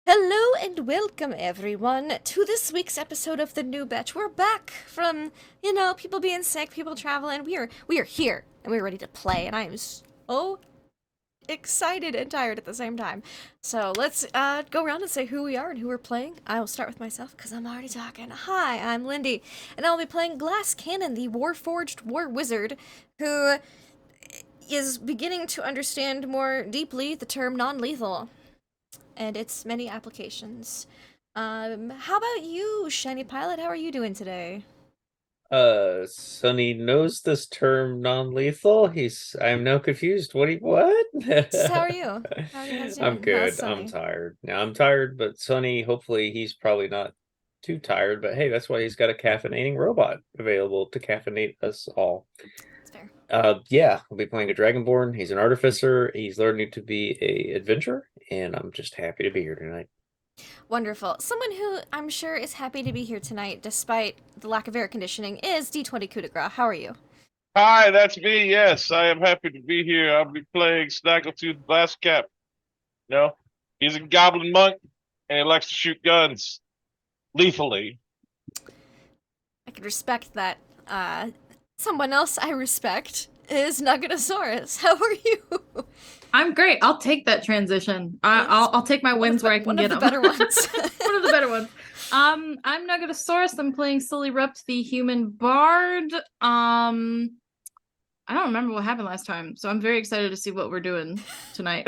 Hello and welcome everyone to this week's episode of the New Batch. We're back from, people being sick, people traveling. We are here and we're ready to play, and I am so excited and tired at the same time. So let's go around and say who we are and who we're playing. I will start with myself because I'm already talking. Hi, I'm Lindy, and I'll be playing Glass Cannon, the Warforged War Wizard, who is beginning to understand more deeply the term non-lethal and its many applications. How about you, Shiny Pilot? How are you doing today? Sonny knows this term non-lethal. I'm now confused. What? Just how are you? How are you guys I'm doing? How's good. I'm Sunny? tired. Now I'm tired, but Sonny, hopefully he's probably not too tired, but hey, that's why he's got a caffeinating robot available to caffeinate us all. It's fair. Yeah, I'll be playing a Dragonborn. He's an artificer. He's learning to be a adventurer, and I'm just happy to be here tonight. Wonderful. Someone who I'm sure is happy to be here tonight, despite the lack of air conditioning, is D20 Coup de Grace. How are you? Hi, that's me. Yes, I am happy to be here. I'll be playing Snaggletooth Blastcap. No, he's a goblin monk and he likes to shoot guns lethally. I can respect that. Someone else I respect is Nugatosaurus. How are you? I'm great. I'll take that transition. It's I'll take my wins where I can one of get the them. better ones. One of the better ones. I'm Nugatosaurus. I'm playing Silly Rupt, the human bard. I don't remember what happened last time, so I'm very excited to see what we're doing tonight.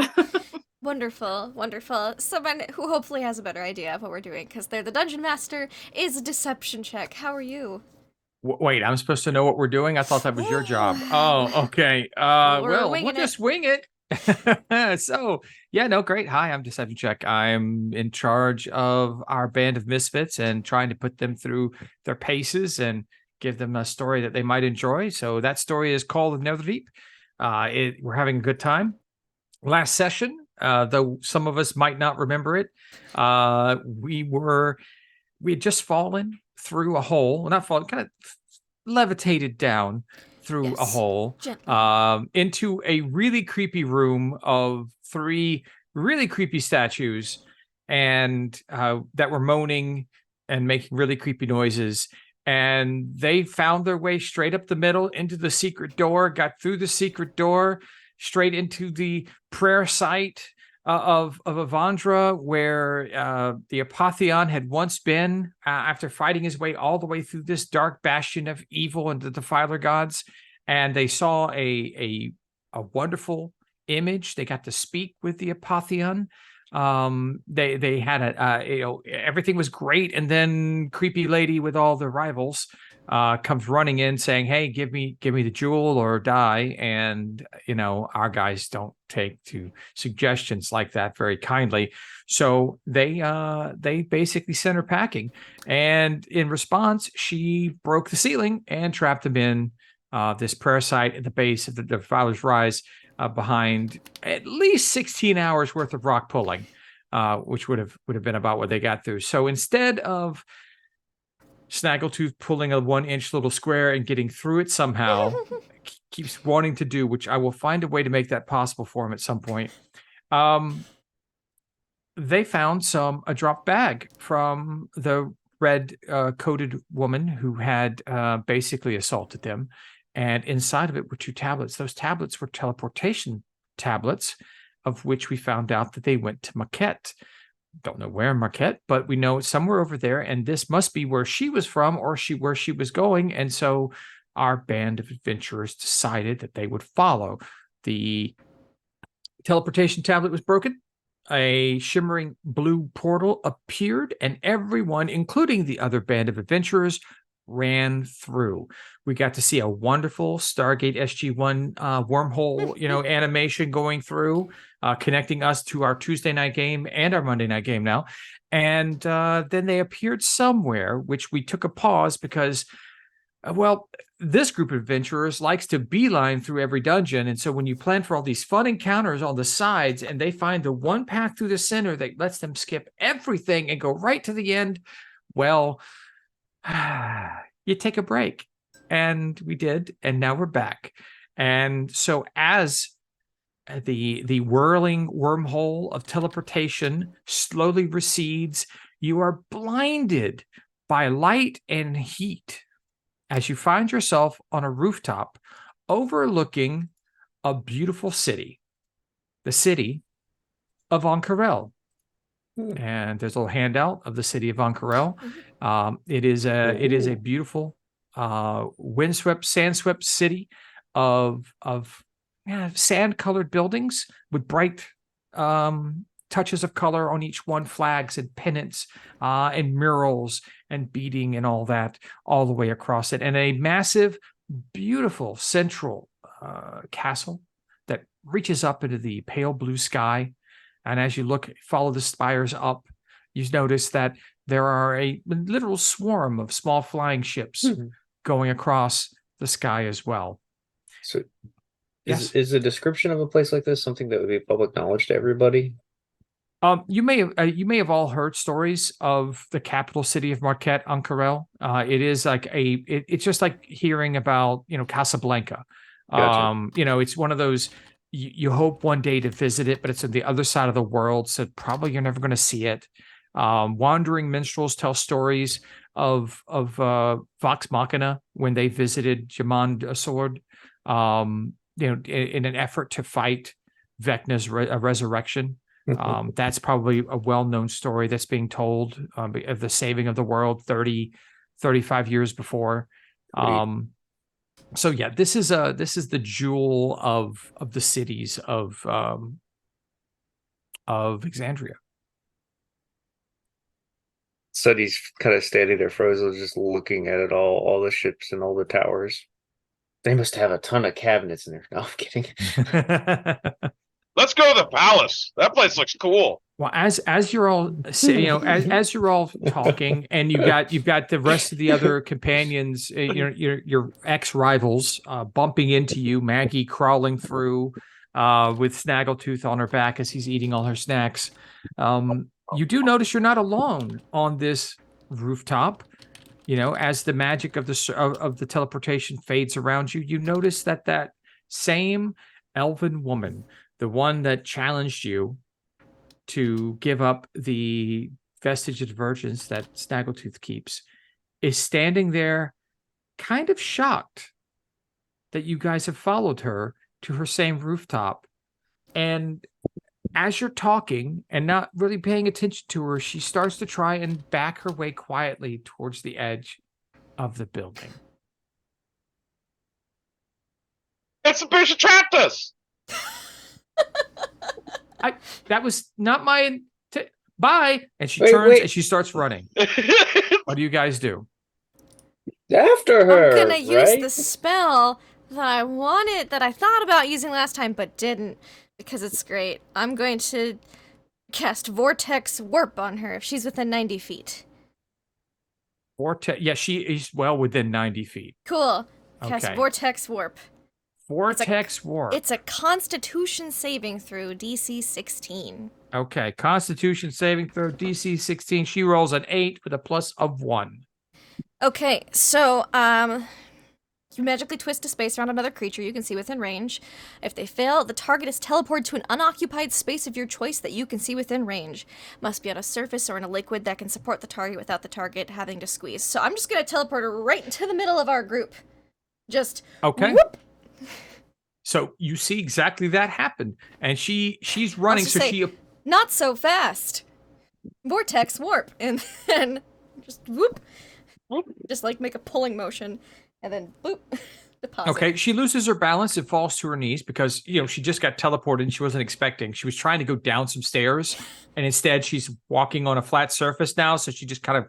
Wonderful, wonderful. Someone who hopefully has a better idea of what we're doing, because they're the dungeon master, is a deception check. How are you? Wait, I'm supposed to know what we're doing? I thought that was your job. Oh, okay. We're Well, we'll winging it. just wing it. So, yeah, no, great. Hi, I'm Deception Check. I'm in charge of our band of misfits and trying to put them through their paces and give them a story that they might enjoy. So that story is called Netherdeep. We're having a good time. Last session, though some of us might not remember it, we had just fallen through a hole, well, not fallen, kind of levitated down through a Yes, hole gently. into a really creepy room of three really creepy statues and that were moaning and making really creepy noises. And they found their way straight up the middle into the secret door, got through the secret door, straight into the prayer site of Avandra, where the Apotheon had once been, after fighting his way all the way through this dark bastion of evil and the Defiler gods. And they saw a wonderful image. They got to speak with the Apotheon. They had everything was great, and then creepy lady with all the rivals comes running in saying, "Hey, give me the jewel or die." And our guys don't take to suggestions like that very kindly, so they basically sent her packing. And in response, she broke the ceiling and trapped them in this prayer site at the base of the Defiler's Rise, behind at least 16 hours worth of rock pulling, which would have been about what they got through. So instead of Snaggletooth pulling a 1-inch little square and getting through it somehow, keeps wanting to do, which I will find a way to make that possible for him at some point. They found a drop bag from the red coated woman who had basically assaulted them. And inside of it were 2 tablets. Those tablets were teleportation tablets, of which we found out that they went to Maquette. Don't know where in Marquette, but we know it's somewhere over there, and this must be where she was from, or where she was going. And so our band of adventurers decided that they would follow. The teleportation tablet was broken. A shimmering blue portal appeared, and everyone, including the other band of adventurers, ran through. We got to see a wonderful Stargate SG-1 wormhole, animation going through, connecting us to our Tuesday night game and our Monday night game now. And then they appeared somewhere, which we took a pause because, well, this group of adventurers likes to beeline through every dungeon. And so when you plan for all these fun encounters on the sides and they find the one path through the center that lets them skip everything and go right to the end, well, you take a break. And we did, and now we're back. And so as the whirling wormhole of teleportation slowly recedes. You are blinded by light and heat as you find yourself on a rooftop overlooking a beautiful city, the city of Ank'Harel. And there's a little handout of the city of Ank'Harel. It is a beautiful, windswept, sand-swept city of sand-colored buildings with bright touches of color on each one, flags and pennants and murals and beading and all that all the way across it, and a massive, beautiful central castle that reaches up into the pale blue sky. And as you follow the spires up, you notice that there are a literal swarm of small flying ships going across the sky as well. So, Yes. is a description of a place like this something that would be public knowledge to everybody? You may have all heard stories of the capital city of Marquette, Ank'Harel. It is like it's just like hearing about Casablanca. Gotcha. It's one of those you hope one day to visit it, but it's on the other side of the world, so probably you're never going to see it. Wandering minstrels tell stories of Vox Machina when they visited Jamand Sword, in an effort to fight Vecna's resurrection. That's probably a well-known story that's being told of the saving of the world 35 years before. So yeah, this is the jewel of the cities of Exandria. Sunny's kind of standing there frozen, just looking at it all the ships and all the towers. They must have a ton of cabinets in there. No, I'm kidding. Let's go to the palace. That place looks cool. Well, as you're all as you're all talking, and you've got the rest of the other companions, your ex-rivals bumping into you, Maggie crawling through with Snaggletooth on her back as he's eating all her snacks. You do notice you're not alone on this rooftop. As the magic of the teleportation fades around you, you notice that same elven woman, the one that challenged you to give up the vestige of divergence that Snaggletooth keeps, is standing there kind of shocked that you guys have followed her to her same rooftop. And as you're talking and not really paying attention to her, she starts to try and back her way quietly towards the edge of the building. It's the bitch that trapped us. That was not my bye. And she Wait, turns wait. and she starts running. What do you guys do? After her, I'm gonna use right? the spell that I thought about using last time but didn't because it's great. I'm going to cast Vortex Warp on her if she's within 90 feet. Vortex. Yeah, she is well within 90 feet. Cool. Cast Okay. Vortex Warp. Vortex Warp. It's a Constitution saving through DC 16. Okay, Constitution saving throw DC 16. She rolls an 8 with a plus of 1. Okay, so you magically twist a space around another creature you can see within range. If they fail, the target is teleported to an unoccupied space of your choice that you can see within range. Must be on a surface or in a liquid that can support the target without the target having to squeeze. So I'm just gonna teleport her right into the middle of our group. Just Okay. whoop. So you see exactly that happen, and she's running. Let's So just say, not so fast. Vortex Warp, and then just whoop. Just like make a pulling motion, and then boop, deposit. Okay, she loses her balance and falls to her knees because she just got teleported and she wasn't expecting. She was trying to go down some stairs, and instead she's walking on a flat surface now. So she just kind of,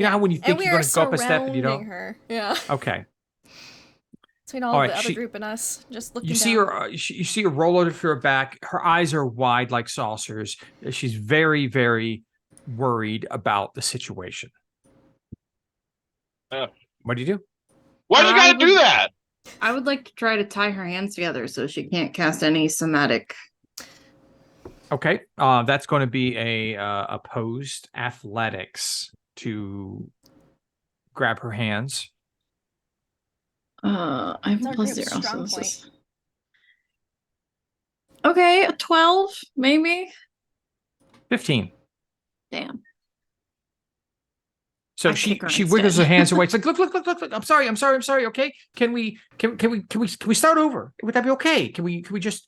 how when you think you're going to go up a step and you don't. Her. Yeah. Okay. Between all the other group and us, just looking. You see down. her. You see her roll over to her back. Her eyes are wide like saucers. She's very, very worried about the situation. What do you do? Why'd you gotta do that? I would like to try to tie her hands together so she can't cast any somatic. Okay, that's going to be a opposed athletics to grab her hands. I have It's a our plus group's 0, so strong this point. is Okay, a 12, maybe. 15. Damn. So I she kick her wiggles her instead. hands away. It's like, look. I'm sorry. Okay, can we start over? Would that be okay? Can we just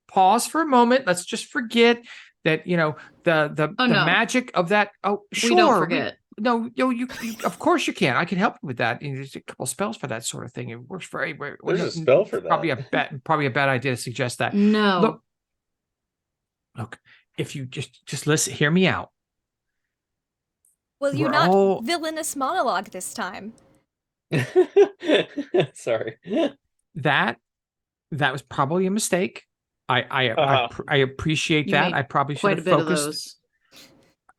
pause for a moment? Let's just forget that the no. magic of that. Oh, sure. We don't forget. No, you of course you can. I can help you with that. There's a couple spells for that sort of thing. It works very. There's a spell for that. Probably a bad idea to suggest that. No. Look. If you just listen, hear me out. Will you We're not all- villainous monologue this time? Sorry. That was probably a mistake. I appreciate You that. made I probably should Quite a have bit of focused.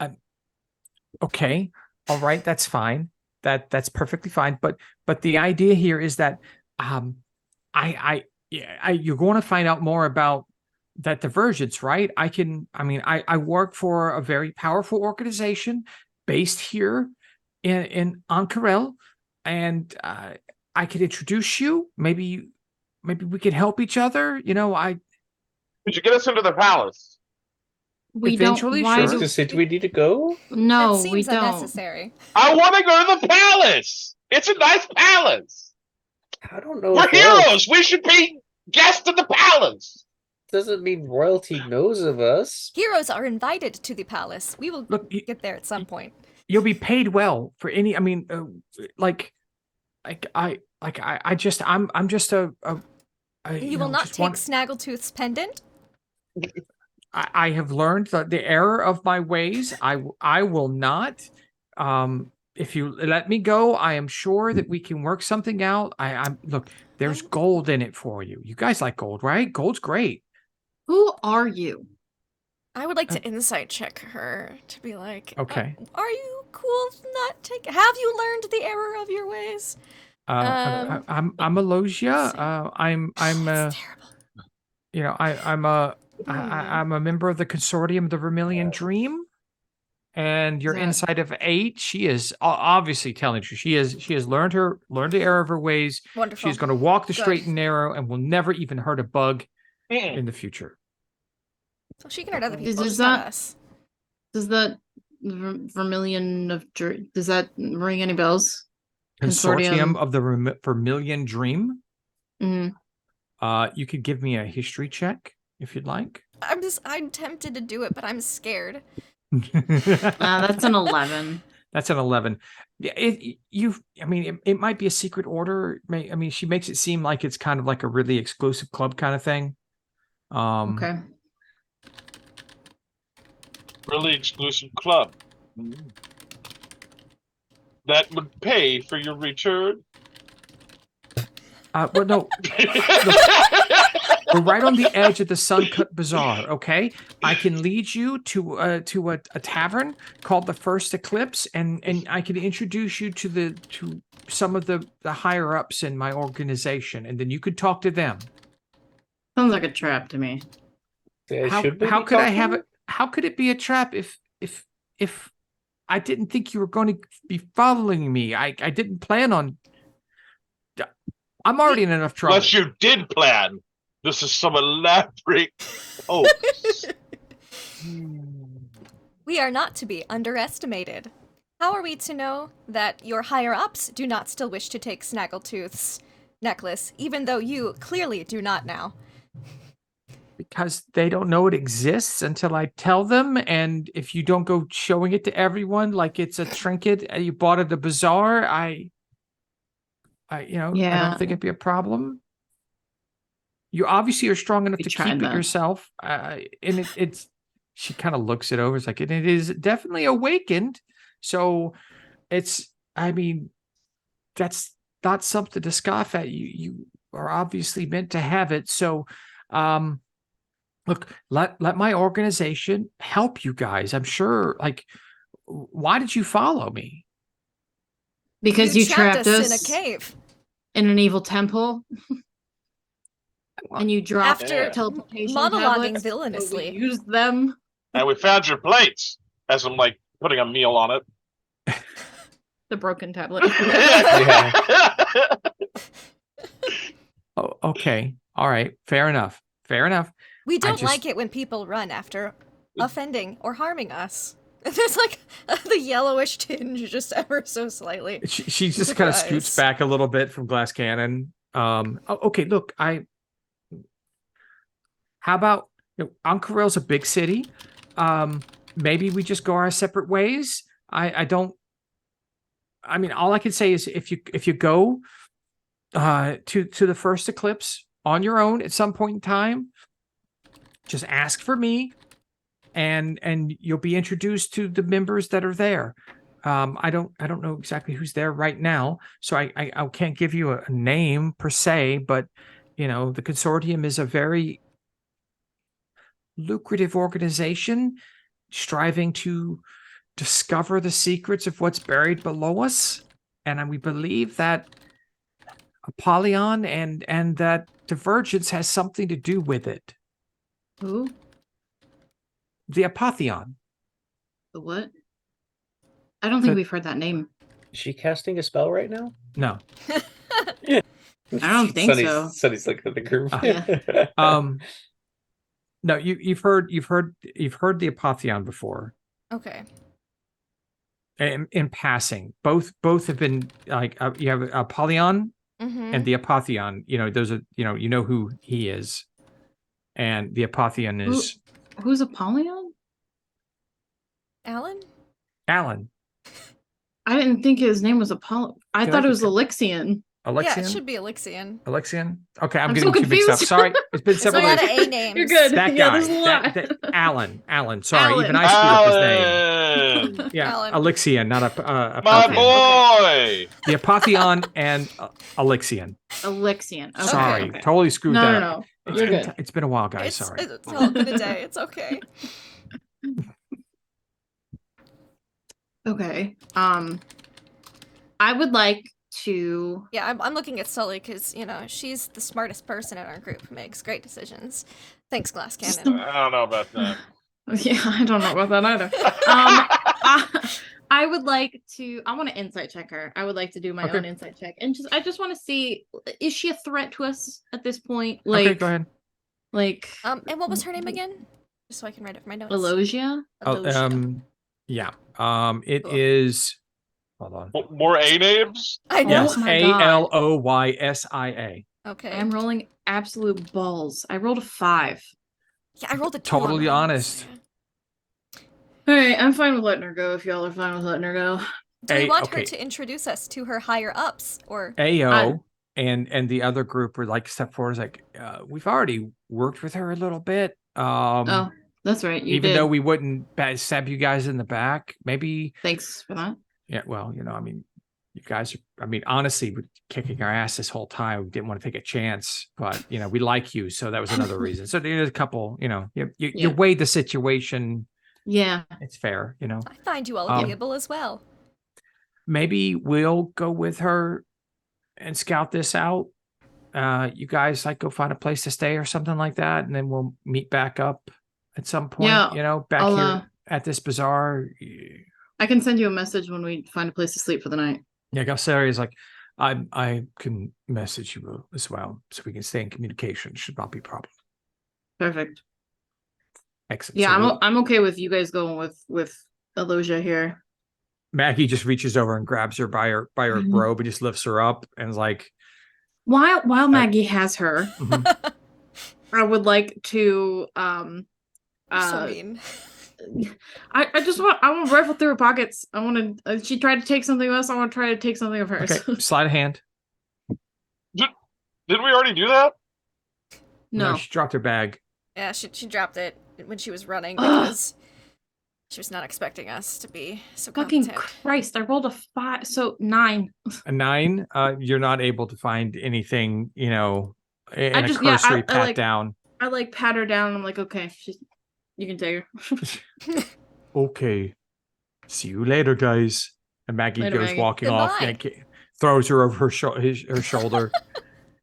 those. Okay, all right, that's fine. That's perfectly fine. But the idea here is that you're going to find out more about that divergence, right? I work for a very powerful organization based here in Ank'Harel, and I could introduce you. Maybe we could help each other. Could you get us into the palace? We Eventually, don't. Why sure. Just say, do we need to go? No, that seems we don't. unnecessary. I want to go to the palace. It's a nice palace. I don't know. We're if royalty heroes. We should be guests of the palace. doesn't mean royalty knows of us. Heroes are invited to the palace. We will Look, get there at some point. You'll be paid well for any. I'm just a. You will not take Snaggletooth's pendant? I have learned the error of my ways. I will not. If you let me go, I am sure that we can work something out. Look. There's gold in it for you. You guys like gold, right? Gold's great. Who are you? I would like to insight check her to be like, Okay. Are you cool with not taking? Have you learned the error of your ways? I'm a Logia. I'm That's terrible. I'm a member of the consortium of the Vermilion Dream, and your Is that- insight of 8. She is obviously telling you. She has learned the error of her ways. Wonderful. She's going to walk the Good. straight and narrow, and will never even hurt a bug Mm. in the future. So she can hurt other Is people, just that- not us. Does that Vermilion of does that ring any bells? Consortium Consortium. of the Vermilion Dream. Mm. You could give me a history check if you'd like. I'm tempted to do it, but I'm scared. That's an 11. That's an 11. Yeah, it might be a secret order. She makes it seem like it's kind of like a really exclusive club kind of thing. Okay. Really exclusive club. That would pay for your return. Well, no, we're right on the edge of the Suncut Bazaar. Okay, I can lead you to a tavern called the First Eclipse, and I can introduce you to some of the higher ups in my organization, and then you could talk to them. Sounds like a trap to me. How could I have it? How could it be a trap if I didn't think you were going to be following me? I didn't plan on. I'm already in enough trouble. Unless you did plan. This is some elaborate hoax. We are not to be underestimated. How are we to know that your higher-ups do not still wish to take Snaggletooth's necklace, even though you clearly do not now? Because they don't know it exists until I tell them, and if you don't go showing it to everyone like it's a trinket you bought at the bazaar, I I don't think it'd be a problem. You obviously are strong enough to keep it yourself, and it's. She kind of looks it over. It's like it is definitely awakened. So it's. I mean, that's not something to scoff at. You are obviously meant to have it. So, look, let my organization help you guys. I'm sure. Like, why did you follow me? Because you trapped us in a cave. In an evil temple. And you dropped After teleportation monologuing tablets, villainously. we used them. And we found your plates as I'm like putting a meal on it. The broken tablet. Yeah. Oh, okay. All right. Fair enough. We don't just- like it when people run after offending or harming us. There's like the yellowish tinge just ever so slightly. She just kind of scoots Surprise. back a little bit from Glass Cannon. Okay, look, how about Ank'Harel's a big city? Maybe we just go our separate ways. I mean, all I can say is if you go to the first eclipse on your own at some point in time, just ask for me, and you'll be introduced to the members that are there. I don't know exactly who's there right now, so I can't give you a name per se, but the consortium is a very lucrative organization striving to discover the secrets of what's buried below us, and we believe that Apollyon and that divergence has something to do with it. Who? The Apotheon. The what? I don't think The- we've heard that name. Is she casting a spell right now? No. I don't think so. Sonny's looking at the group. Yeah. No, you've heard the Apotheon before. Okay. In passing, both have been like you have Apollyon Mm-hmm. and the Apotheon. Those are you know who he is, and the Apotheon is Who's Apollyon? Alan? Alan. I didn't think his name was Apollo. I Did thought I it was become- Alexian. Alexian. Yeah, it should be Alexian. Alexian. Okay, I'm I'm getting so too mixed up. confused. Sorry, it's been There's a several lot days. of A names. You're good. That Yeah, guy, there's a lot. Alan. Sorry, Alan. even I screwed up his name. Alan, Yeah, Alan. Alexian, not a my Apotheon. boy. The Apotheon and Alexian. Alexian. Okay, Sorry, okay. totally screwed No, that no, up. no. It's You're been, good. it's been a while, guys. Sorry. It's all been a day. It's okay. Okay. I would like to. Yeah, I'm looking at Sully because, she's the smartest person in our group, makes great decisions. Thanks, Glass Cannon. I don't know about that. Yeah, I don't know about that either. I would like to. I want to insight check her. I would like to do my Okay. own insight check, and I just want to see, is she a threat to us at this point? Okay, go ahead. Like, And what was her name again? Just so I can write it for my notes. Elogia. Elogia. Yeah. It Cool. is. Hold on. More A names? I know. Yes, Oh my God. ALOYSIA. Okay. I'm rolling absolute balls. I rolled a 5. Yeah, I rolled a 2 on Totally mine, honest. so- All right, I'm fine with letting her go. If y'all are fine with letting her go. Do we want her okay. to introduce us to her higher ups, or AO and the other group were like step forward is like we've already worked with her a little bit. Oh, that's right. You even did. though we wouldn't stab you guys in the back, maybe. Thanks for that. Yeah, well, I mean, you guys are, honestly, we're kicking our ass this whole time. We didn't want to take a chance, but we like you, so that was another reason. So there's a couple, you Yeah. weighed the situation. Yeah. It's fair, I find you all Um, agreeable as well. Maybe we'll go with her and scout this out. You guys go find a place to stay or something like that, and then we'll meet back up at some point. Yeah, Back I'll, here at this bazaar. I can send you a message when we find a place to sleep for the night. Yeah, Galsari is like, I can message you as well, so we can stay in communication. Should not be a problem. Perfect. Excellent. Yeah, So I'm okay with you guys going with Elogia here. Maggie just reaches over and grabs her by her Mhm. robe and just lifts her up and is like, While Maggie has her, mhm. I would like to You're so mean. I want to rifle through her pockets. I want to. She tried to take something of us. I want to try to take something of hers. Okay, slide a hand. Didn't we already do that? No. She dropped her bag. Yeah, she dropped it when she was running because she was not expecting us to be so Fucking competent. Christ! I rolled a 5, so 9. A 9. You're not able to find anything, in a just- yeah, cursory I pat like- down. I pat her down. And I'm like, okay, you can take her. Okay. See you later, guys. And Maggie Later, goes Maggie. walking off, Goodbye. and throws her over her shoulder.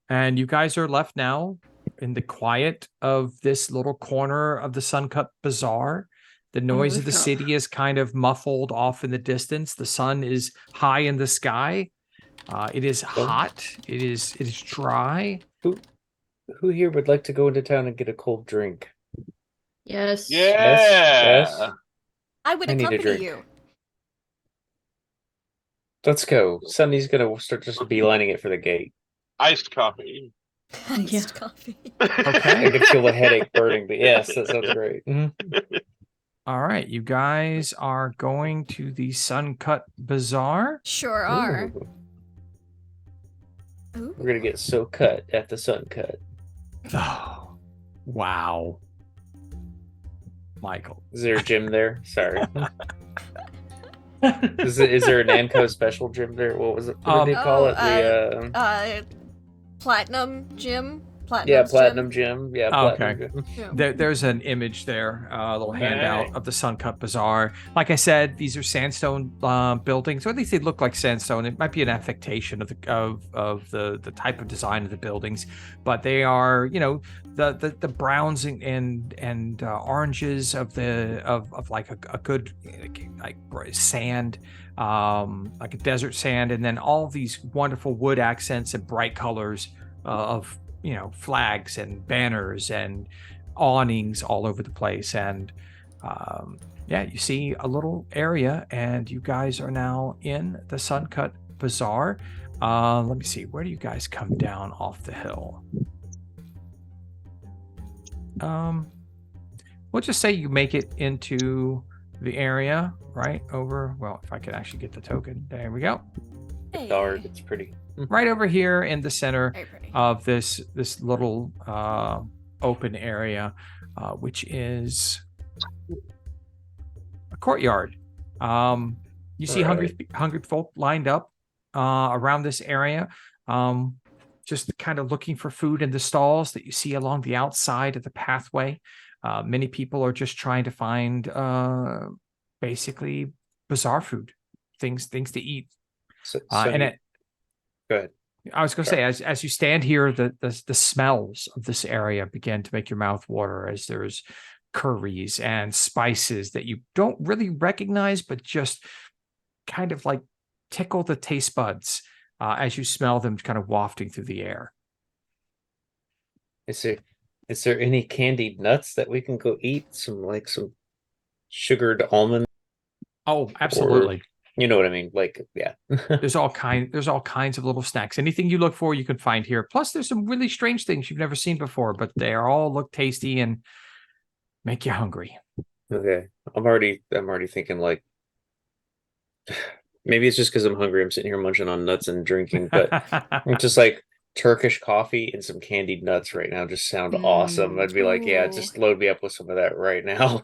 And you guys are left now in the quiet of this little corner of the Sun-Cut Bazaar. The noise of the rooftop. city is kind of muffled off in the distance. The sun is high in the sky. It is hot. It is dry. Who here would like to go into town and get a cold drink? Yes. Yeah. I would I need a accompany drink. you. Let's go. Sunny's gonna start just beelining it for the gate. Iced coffee. Iced coffee. Okay. I can feel the headache burning, but yes, that sounds great. Mhm. All right, you guys are going to the Suncut Bazaar. Sure are. Ooh, Ooh. we're gonna get so cut at the sun cut. Oh, wow. Michael. Is there a gym there? Sorry. Is there a Namco special gym there? What was it? What did they call it? The Platinum Gym. yeah, Platinum's Platinum Gym. Yeah, Oh, Platinum okay. Gym. There's an image there, a little handout Right. of the Suncut Bazaar. Like I said, these are sandstone buildings, or at least they look like sandstone. It might be an affectation of the type of design of the buildings, but they are, the browns and oranges of like a good like sand, like a desert sand, and then all these wonderful wood accents and bright colors of flags and banners and awnings all over the place. And you see a little area, and you guys are now in the Suncut Bazaar. Let me see, where do you guys come down off the hill? We'll just say you make it into the area right over, well, if I could actually get the token, there we go, Hey. Dark. It's pretty. right over here in the center Very pretty. of this little open area, which is a courtyard. You see hungry folk lined up around this area, just kind of looking for food in the stalls that you see along the outside of the pathway. Many people are just trying to find basically bazaar food, things to eat. So go ahead. I was going to say, as you stand here, the smells of this area begin to make your mouth water, as there's curries and spices that you don't really recognize, but just kind of like tickle the taste buds as you smell them kind of wafting through the air. Is there any candied nuts that we can go eat? Some sugared almond. Oh, absolutely. You know what I mean? Like, yeah. There's all kinds of little snacks. Anything you look for, you can find here. Plus, there's some really strange things you've never seen before, but they all look tasty and make you hungry. Okay. I'm already thinking like maybe it's just because I'm hungry. I'm sitting here munching on nuts and drinking, but it's just like Turkish coffee and some candied nuts right now just sound awesome. I'd be like, yeah, Ooh. just load me up with some of that right now.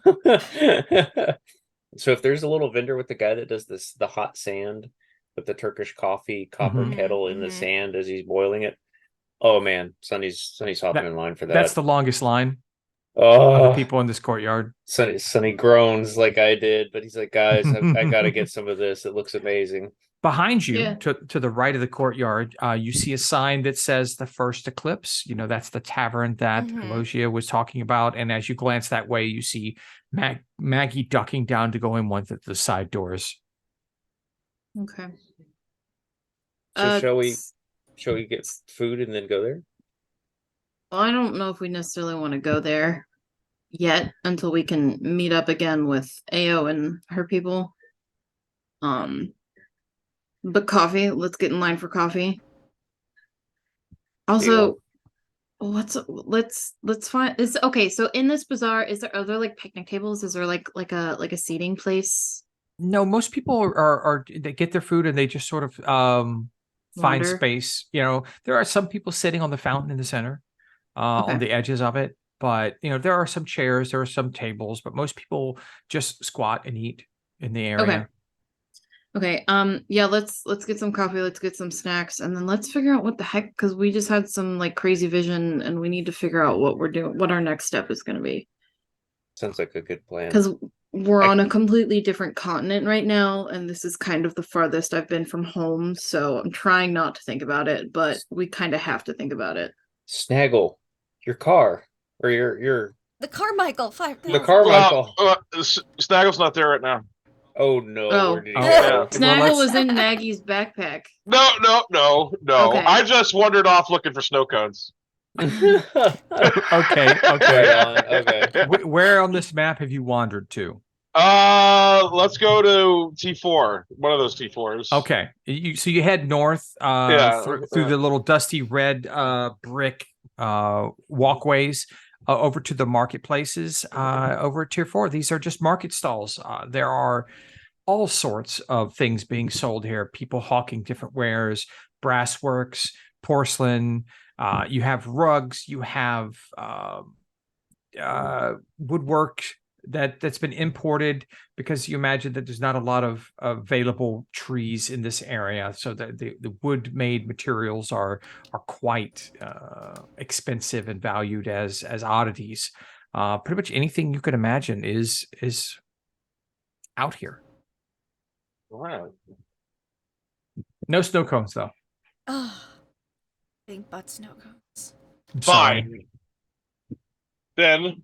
So if there's a little vendor with the guy that does the hot sand with the Turkish coffee copper Mhm. kettle in the Mhm. sand as he's boiling it, oh man, Sonny's hopping in line for that. That's the longest line of oh the people in this courtyard. Sonny groans like I did, but he's like, guys, I gotta get some of this. It looks amazing. Behind you, Yeah. to the right of the courtyard, you see a sign that says the First Eclipse. That's the tavern that Mhm. Elogia was talking about. And as you glance that way, you see Maggie ducking down to go in one of the side doors. Okay. So shall we get food and then go there? Well, I don't know if we necessarily want to go there yet until we can meet up again with Ao and her people. But coffee, let's get in line for coffee. Also, let's find this. Okay, so in this bazaar, are there like picnic tables? Is there like a seating place? No, most people are they get their food and they just sort of find Wander. space. There are some people sitting on the fountain in the center, on Okay. the edges of it. But there are some chairs, there are some tables, but most people just squat and eat in the area. Okay. Yeah, let's get some coffee, let's get some snacks, and then let's figure out what the heck, because we just had some like crazy vision and we need to figure out what we're doing, what our next step is gonna be. Sounds like a good plan. Because we're on a completely different continent right now, and this is kind of the farthest I've been from home, so I'm trying not to think about it, but we kind of have to think about it. Snaggle, your car or your The Carmichael 5000. the Carmichael. Snaggle's not there right now. Oh no! Oh. Where did he Yeah. go? Well, Snaggle let's- was in Maggie's backpack. No. Okay. I just wandered off looking for snow cones. Okay, okay. Right on. Okay. Where on this map have you wandered to? Let's go to T4. One of those T4s. Okay, so you head north Yeah, through the little dusty red brick walkways over to the marketplaces over at Tier 4. These are just market stalls. There are all sorts of things being sold here. People hawking different wares, brassworks, porcelain. You have rugs. You have woodwork that's been imported because you imagine that there's not a lot of available trees in this area, so that the wood made materials are quite expensive and valued as oddities. Pretty much anything you could imagine is out here. Wow. No snow cones though. Oh, big butt snow cones. I'm sorry. Fine. Then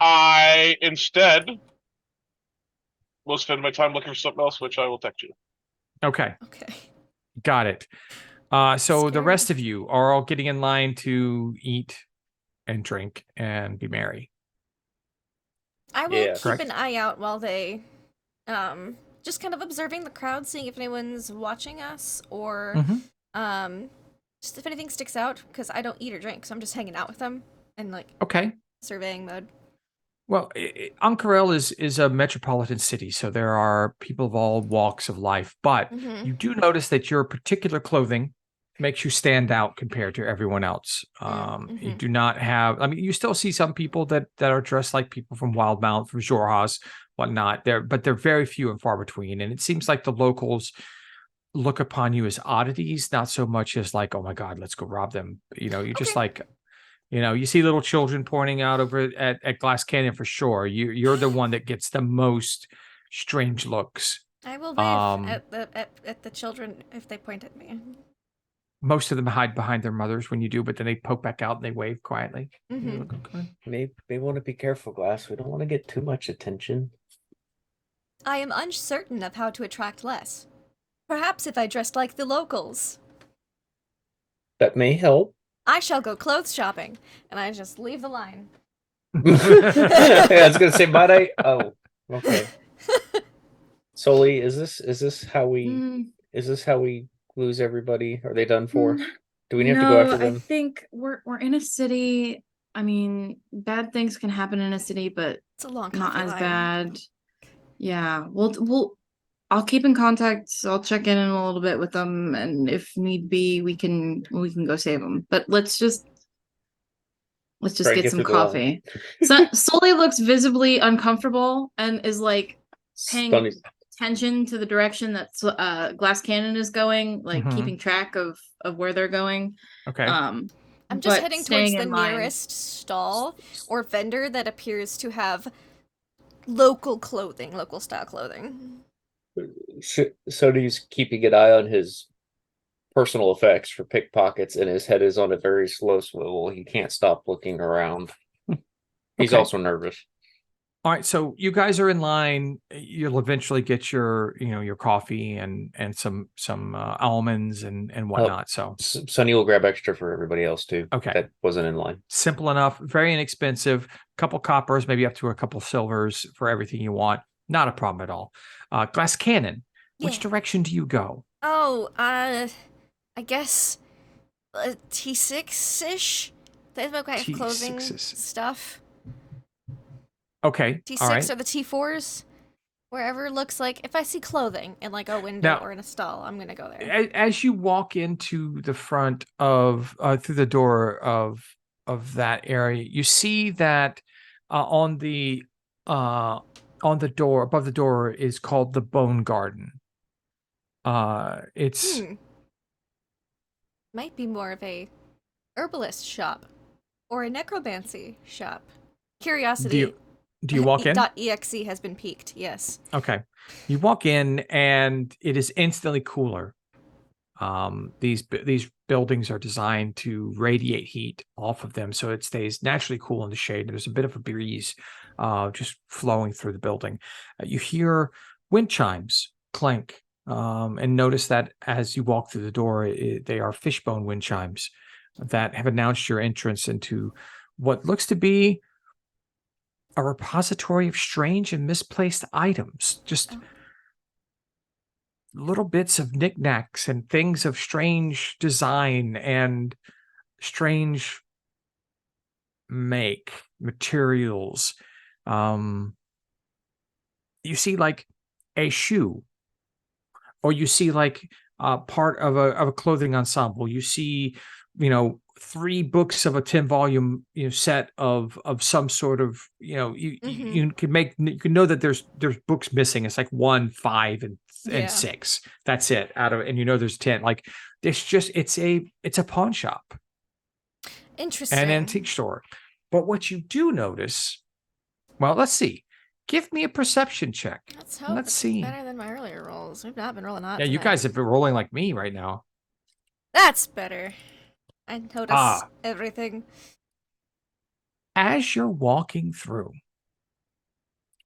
I instead will spend my time looking for something else, which I will text you. Okay, Okay. got it. So the Scary. rest of you are all getting in line to eat and drink and be merry. I will Yeah. keep Correct. an eye out while they, just kind of observing the crowd, seeing if anyone's watching us or, Mhm. just if anything sticks out, because I don't eat or drink, so I'm just hanging out with them and like Okay. surveying mode. Well, Ank'Harel is a metropolitan city, so there are people of all walks of life. But Mhm. you do notice that your particular clothing makes you stand out compared to everyone else. You do not have. I mean, you still see some people that are dressed like people from Wildmount, from Jorhas, whatnot. But they're very few and far between. And it seems like the locals look upon you as oddities, not so much as like, oh my God, let's go rob them. You're just Okay. like. You see little children pointing out over at Glass Canyon for sure. You're the one that gets the most strange looks. I will wave Um, at the children if they point at me. Most of them hide behind their mothers when you do, but then they poke back out and they wave quietly. Mhm. Okay. May want to be careful, Glass. We don't want to get too much attention. I am uncertain of how to attract less. Perhaps if I dressed like the locals. That may help. I shall go clothes shopping, and I just leave the line. Yeah, I was gonna say, might I? Oh, okay. Sully, is this how we lose everybody? Are they done for? Do we have to go after I them? think we're in a city. I mean, bad things can happen in a city, but It's a long not coffee as line. bad. Yeah, I'll keep in contact. So I'll check in a little bit with them, and if need be, we can go save them. But let's just Try and get get some through the line. coffee. So Sully looks visibly uncomfortable and is like paying Stunning. attention to the direction that Glass Cannon is going, like Mhm. keeping track of where they're going. Okay. I'm just But heading staying towards the in line. nearest stall or vendor that appears to have local style clothing. So he's keeping an eye on his personal effects for pickpockets, and his head is on a very slow swivel. He can't stop looking around. He's Okay. also nervous. All right, so you guys are in line. You'll eventually get your coffee and some almonds and whatnot. So Sonny will grab extra for everybody else too. Okay. That wasn't in line. simple enough, very inexpensive. Couple coppers, maybe up to a couple silvers for everything you want. Not a problem at all. Glass Cannon. Which Yeah. direction do you go? Oh, I guess T6-ish? They have kind of clothing T6s. stuff. Okay. T6 All right. or the T4s? Wherever it looks like, if I see clothing in like a window Now- or in a stall, I'm gonna go there. As you walk into the front of through the door of that area, you see that on the door above the door is called the Bone Garden. It's Might be more of a herbalist shop or a necromancy shop. Curiosity. do you walk in? .exe has been piqued. Yes. Okay. You walk in and it is instantly cooler. These buildings are designed to radiate heat off of them, so it stays naturally cool in the shade. There's a bit of a breeze just flowing through the building. You hear wind chimes clank, and notice that as you walk through the door, they are fishbone wind chimes. that have announced your entrance into what looks to be a repository of strange and misplaced items. Just little bits of knickknacks and things of strange design and strange make materials. You see like a shoe, or you see like part of a clothing ensemble. You see, 3 books of a 10-volume set of some sort of, you can know that there's books missing. It's like 1, 5, and Yeah. 6. That's it out of, and there's 10. Like it's a pawn shop, Interesting. an antique store. But what you do notice, well, let's see. Give me a perception check. Let's hope Let's it's see. better than my earlier rolls. We've not been rolling hot. Yeah, you tonight. guys have been rolling like me right now. That's better. I notice everything. As you're walking through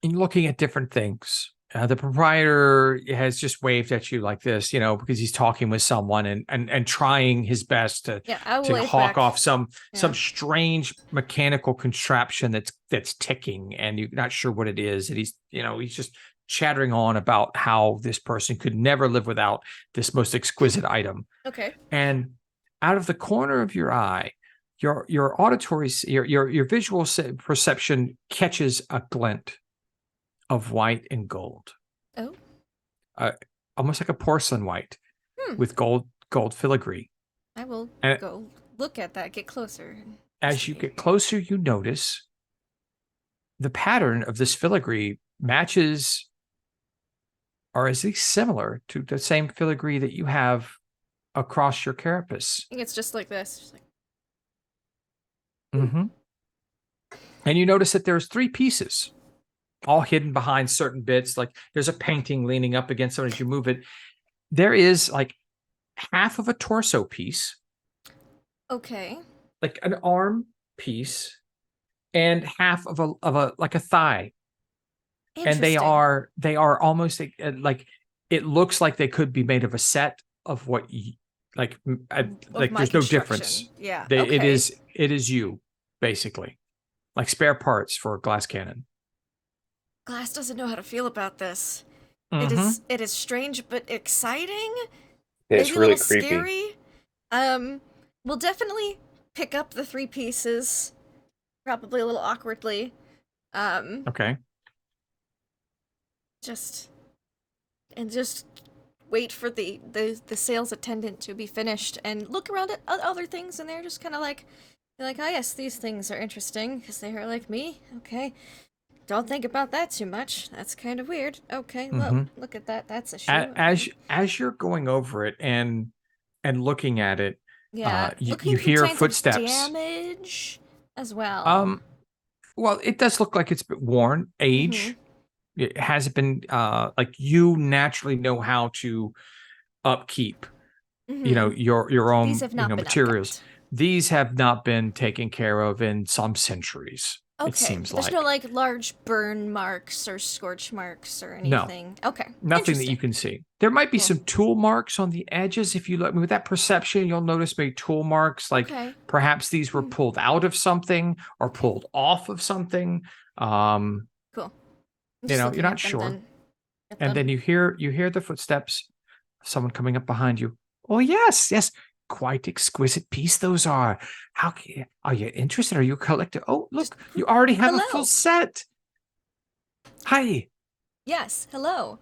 and you're looking at different things, the proprietor has just waved at you like this, because he's talking with someone and trying his best to I will wave hawk back. off some Yeah. strange mechanical contraption that's ticking, and you're not sure what it is. And he's just chattering on about how this person could never live without this most exquisite item. Okay. And out of the corner of your eye, your auditory, your visual perception catches a glint of white and gold. Oh. Almost like a porcelain white with gold filigree. I will go look at that, get closer. As you get closer, you notice the pattern of this filigree matches, or is at least similar to the same filigree that you have across your carapace. I think it's just like this. Just like... Mm-hmm. And you notice that there's 3 pieces, all hidden behind certain bits. Like there's a painting leaning up against something as you move it. There is like half of a torso piece. Okay. Like an arm piece, and half of a like a thigh. And they are almost like it looks like they could be made of a set of what like there's no difference. Yeah. It is you, basically. Like spare parts for a glass cannon. Glass doesn't know how to feel about this. Mhm. It is strange but exciting. It's Maybe really a little creepy. scary. We'll definitely pick up the 3 pieces, probably a little awkwardly. Okay. Just wait for the sales attendant to be finished and look around at other things, and they're just kind of like, oh yes, these things are interesting because they are like me. Okay, don't think about that too much. That's kind of weird. Okay, well, look at that. That's a shoe. As you're going over it and looking at it, you Looking for hear signs of footsteps. damage as well. Well, it does look like it's been worn, age. It hasn't been like you naturally know how to upkeep, your own These have not been materials. upkept. These have not been taken care of in some centuries. Okay. It seems There's like no like large burn marks or scorch marks or anything. No. Okay. Nothing that you can see. There might be some tool marks on the edges. If you look with that perception, you'll notice maybe tool marks. Like perhaps these were pulled out of something or pulled off of something. Cool. You're not sure. And then you hear the footsteps of someone coming up behind you. Oh yes, quite exquisite piece those are. Are you interested? Are you a collector? Oh, look, you already have a full set. Hi. Yes, hello.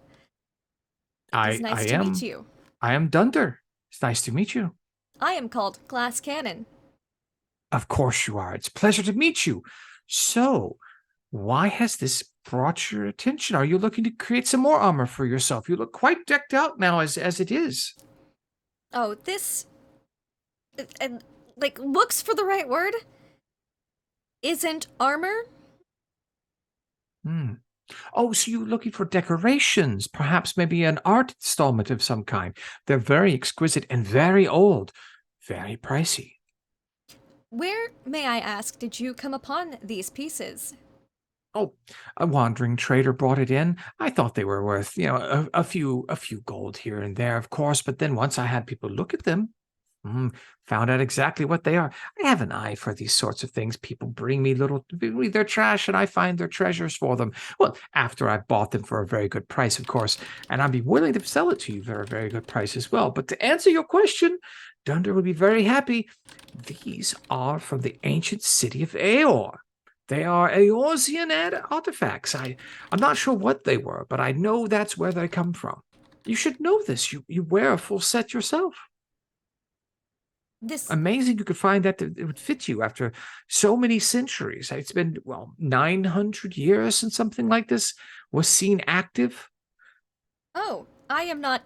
It's nice to meet you. I am Dunder. It's nice to meet you. I am called Glass Cannon. Of course you are. It's a pleasure to meet you. So, why has this brought your attention? Are you looking to create some more armor for yourself? You look quite decked out now as it is. Oh, this like looks for the right word isn't armor. Oh, so you're looking for decorations, perhaps maybe an art installment of some kind. They're very exquisite and very old, very pricey. Where, may I ask, did you come upon these pieces? Oh, a wandering trader brought it in. I thought they were worth, a few gold here and there, of course. But then once I had people look at them, Found out exactly what they are. I have an eye for these sorts of things. People bring me their trash, and I find their treasures for them. Well, after I've bought them for a very good price, of course, and I'd be willing to sell it to you for a very good price as well. But to answer your question, Dunder would be very happy. These are from the ancient city of Aor. They are Eorzean artifacts. I'm not sure what they were, but I know that's where they come from. You should know this. You wear a full set yourself. This Amazing you could find that it would fit you after so many centuries. It's been, 900 years since something like this was seen active. Oh, I am not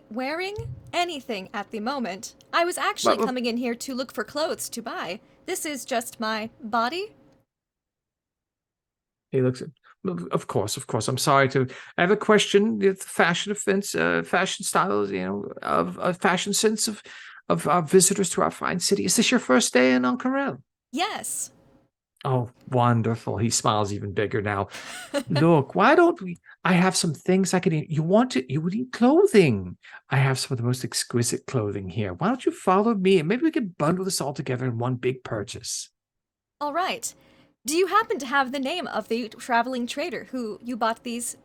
wearing anything at the moment. I was actually Well, coming in here to look for clothes to buy. This is just my body. He looks at, of course. I'm sorry to. I have a question. The fashion offense, fashion styles, of fashion sense of our visitors to our fine city. Is this your first day in Ank'Harel? Yes. Oh, wonderful. He smiles even bigger now. Look, why don't we? I have some things I could eat. You would need clothing. I have some of the most exquisite clothing here. Why don't you follow me and maybe we can bundle this all together in one big purchase? All right. Do you happen to have the name of the traveling trader who you bought these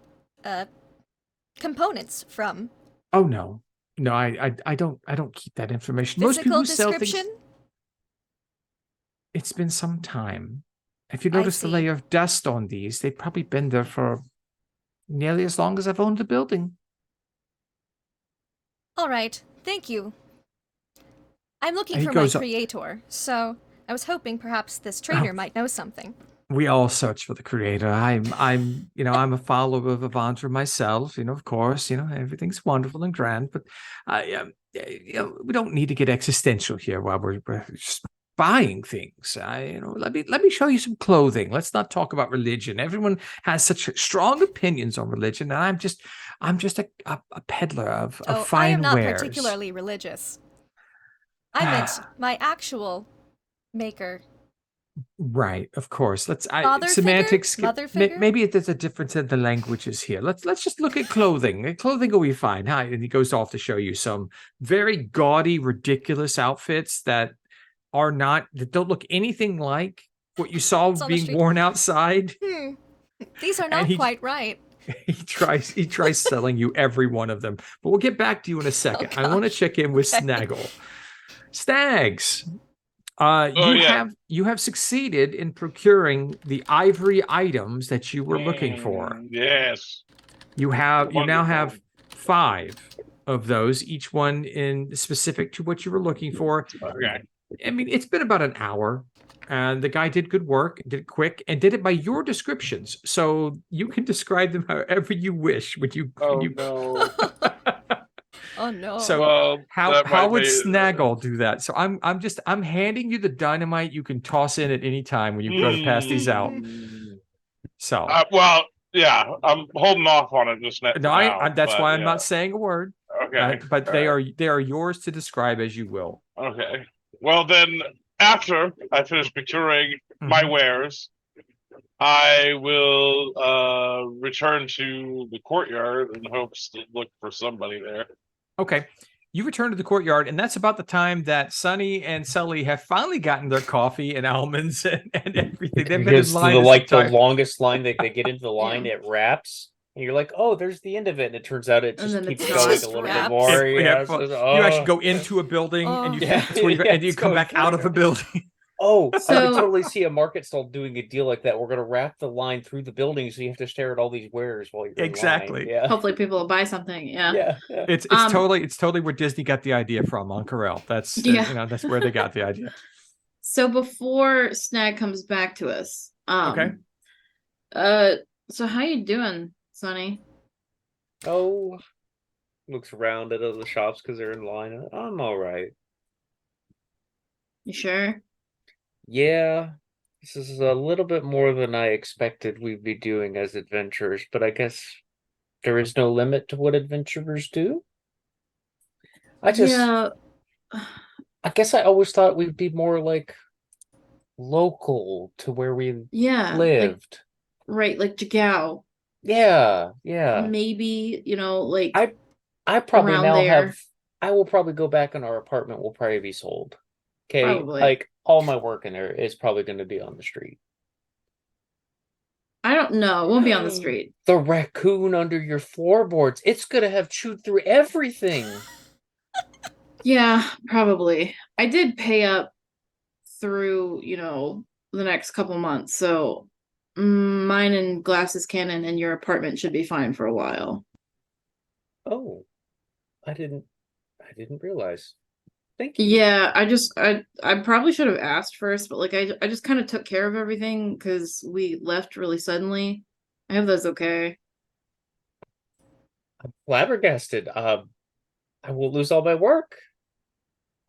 components from? Oh no. No, I don't keep that information. Most people Physical who sell description? things. It's been some time. If you I notice the see. layer of dust on these, they've probably been there for nearly as long as I've owned the building. All right. Thank you. I'm looking He for my goes up. creator, so I was hoping perhaps this Oh. trader might know something. We all search for the creator. I'm I'm a follower of Avandra myself. Of course, everything's wonderful and grand, but we don't need to get existential here while we're just buying things. Let me show you some clothing. Let's not talk about religion. Everyone has such strong opinions on religion, and I'm just a peddler of Oh, I fine am not wares. particularly religious. I meant my actual maker. Right, of course. Father Semantics. figure? Mother figure? Maybe there's a difference in the languages here. Let's just look at clothing. Clothing will be fine. Hi, and he goes off to show you some very gaudy, ridiculous outfits that don't look anything like what you saw It's on the being street. worn outside. These are not he- quite right. He tries selling you every one of them. But we'll get back to you in a second. I want to gosh. check in with Okay. Snaggle. Snags. You have succeeded in procuring the ivory items that you were looking for. Yes. You now Wonderful. have 5 of those, each one in specific to what you were looking for. Okay. I mean, it's been about an hour, and the guy did good work, did it quick, and did it by your descriptions. So you can describe them however you wish. No. Oh no. So Well, how that might would be- Snaggle do that? So I'm handing you the dynamite you can toss in at any time when you go to pass these out. So Well, yeah, I'm holding off on it just now. no, that's but why I'm yeah. not saying a word. Okay. But all they right. are yours to describe as you will. Okay. Well, then, after I finish procuring my Mhm. wares, I will return to the courtyard in hopes to look for somebody there. Okay. You return to the courtyard, and that's about the time that Sunny and Sully have finally gotten their coffee and almonds and everything. They've been in Because line the this longest line they get into the line, Yeah. it wraps. And you're like, oh, there's the end of it. And it turns out it And just then keeps it's going just a little wraps. bit more. It- Yeah, well, so, you actually go into a building and you Yeah, that's where yeah, and you it's come going back out of a building. Oh, I So- could totally see a market stall doing a deal like that. We're going to wrap the line through the building, so you have to stare at all these wares while you're in Exactly. line. Yeah. Hopefully people will buy something. Yeah. Yeah. It's Um, totally where Disney got the idea from on Ank'Harel. That's Yeah. that's where they got the idea. So before Snag comes back to us, Okay. So how you doing, Sonny? Oh, looks around at other shops because they're in line. I'm all right. You sure? Yeah, this is a little bit more than I expected we'd be doing as adventurers, but I guess there is no limit to what adventurers do. Yeah. I guess I always thought we'd be more like local to where we Yeah. lived. Right, like Jagao. Yeah, yeah. Maybe, like I probably around now there. have I will probably go back and our apartment will probably be sold. Okay, Probably. like all my work in there is probably going to be on the street. I don't know. It won't be on the street. The raccoon under your floorboards, it's going to have chewed through everything. Yeah, probably. I did pay up through, the next couple months. So mine and Glasses Cannon and your apartment should be fine for a while. Oh, I didn't realize. Thank you. Yeah, I probably should have asked first, but like I just kind of took care of everything because we left really suddenly. I hope that's okay. I'm flabbergasted. I will lose all my work.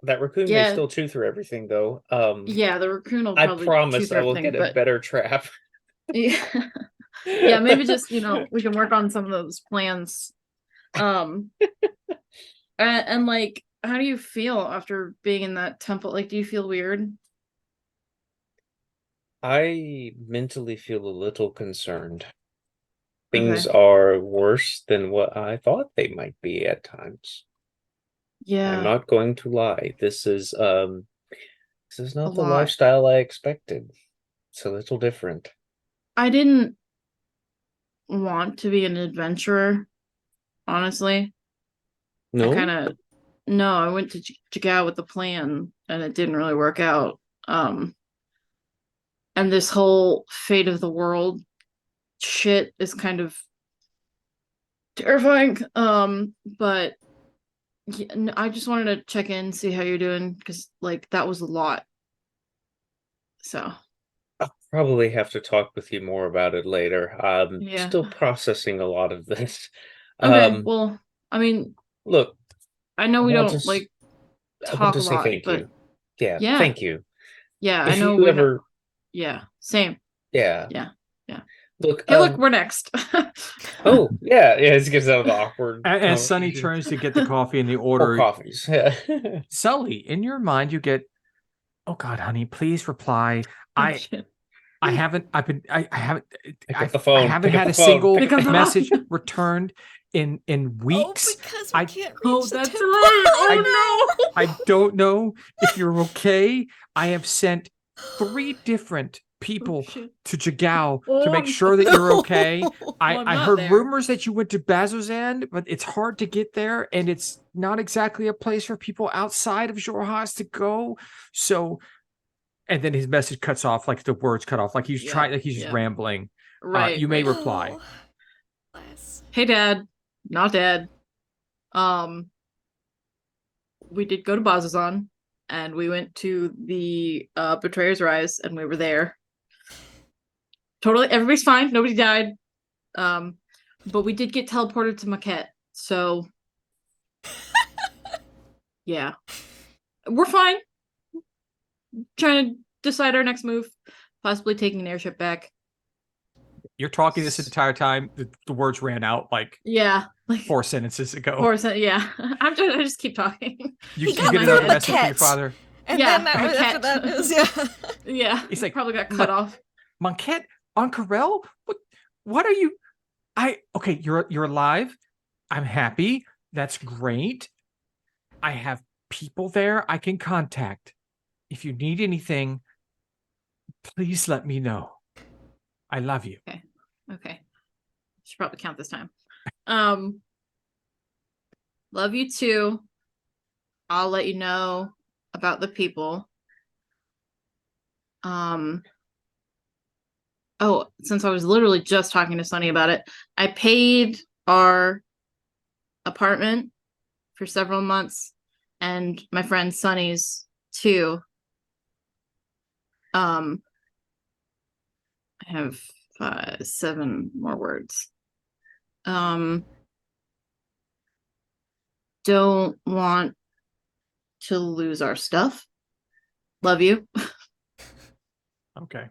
That raccoon may Yeah. still chew through everything, though. Yeah, the raccoon will I probably chew promise through I will everything, get a but better trap. yeah, yeah, maybe just we can work on some of those plans. And like, how do you feel after being in that temple? Like, do you feel weird? I mentally feel a little concerned. Things Okay. are worse than what I thought they might be at times. I'm Yeah, not going to lie. This is not a the lot. lifestyle I expected. It's a little different. I didn't want to be an adventurer, honestly. No? No, I went to Jigao with the plan and it didn't really work out. And this whole fate of the world shit is kind of terrifying. But yeah, I just wanted to check in, see how you're doing, because like that was a lot. So I'll probably have to talk with you more about it later. I'm yeah. still processing a lot of this. Okay, well, I mean, Look, I know we I want don't to like I want talk to a say lot, thank but you. Yeah, yeah, thank you. yeah, I If know you we're not. ever, Yeah, same. yeah, Yeah. look, Hey, look, we're next. oh, yeah, it gets out of the awkward As Sunny conversation. turns to get the coffee in the Or order, coffees. Yeah. Sully, in your mind, you get, "Oh God, honey, please reply." Oh, shit. I haven't Pick up the phone. I haven't Pick up had the a phone. single Pick up the message phone. returned in weeks. Oh, because I- we can't reach Oh, the that's temple. right. Oh, no. I don't know if you're okay. I have sent 3 different people Oh, shit. to Jigao Oh, to make sure that you're okay. Well, I'm I not heard there. rumors that you went to Bazozan, but it's hard to get there, and it's not exactly a place for people outside of Jorhas to go. So, and then his message cuts off, like the words cut off, like he's Yeah, trying, like he's just yeah. rambling. Right. You may right. reply. Oh, bless. Hey, Dad. Not Dad. We did go to Bazazan, and we went to the Betrayer's Rise, and we were there. Totally, everybody's fine. Nobody died. But we did get teleported to Maquette, so yeah, we're fine. Trying to decide our next move, possibly taking an airship back. You're talking this entire time. The words ran out like Yeah, like 4 sentences ago. yeah. I just keep talking. You got get my another head. message from your Cat. father. And Yeah, then that was, after cat. that is, yeah. Yeah, He's like, probably got cut off. Monquette, Ank'Harel? What are you? Okay, you're alive. I'm happy. That's great. I have people there I can contact. If you need anything, please let me know. I love you. Okay. Should probably count this time. Love you too. I'll let you know about the people. Oh, since I was literally just talking to Sunny about it, I paid our apartment for several months and my friend Sunny's too. I have 7 more words. Don't want to lose our stuff. Love you. Okay.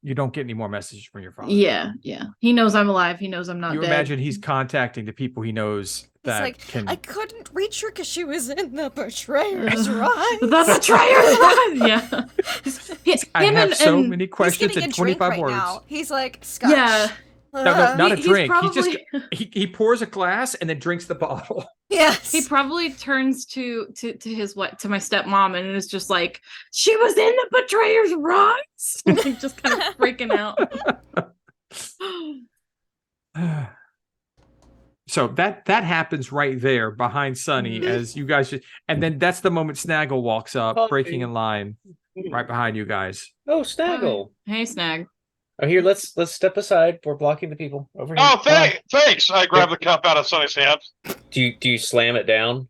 You don't get any more messages from your father. Yeah. He knows I'm alive. He knows I'm not You dead. imagine he's contacting the people he knows He's that like, can. I couldn't reach her because she was in the Betrayer's Rise. The Betrayer's Rise! Yeah. I have so many questions He's getting in a drink 25 right words. now. He's like, Scotch. Yeah. No, not a He's drink. probably- He pours a glass and then drinks the bottle. Yes. He probably turns to his to my stepmom and is just like, she was in the betrayer's rise. Like, just kind of freaking out. So that happens right there behind Sunny as you guys and then that's the moment Snaggle walks up, breaking in line right behind you guys. Oh, Snaggle. Hey, Snag. Oh, here, let's step aside. We're blocking the people over here. Oh, thanks. I grabbed the cup out of Sonny's hands. Do you slam it down?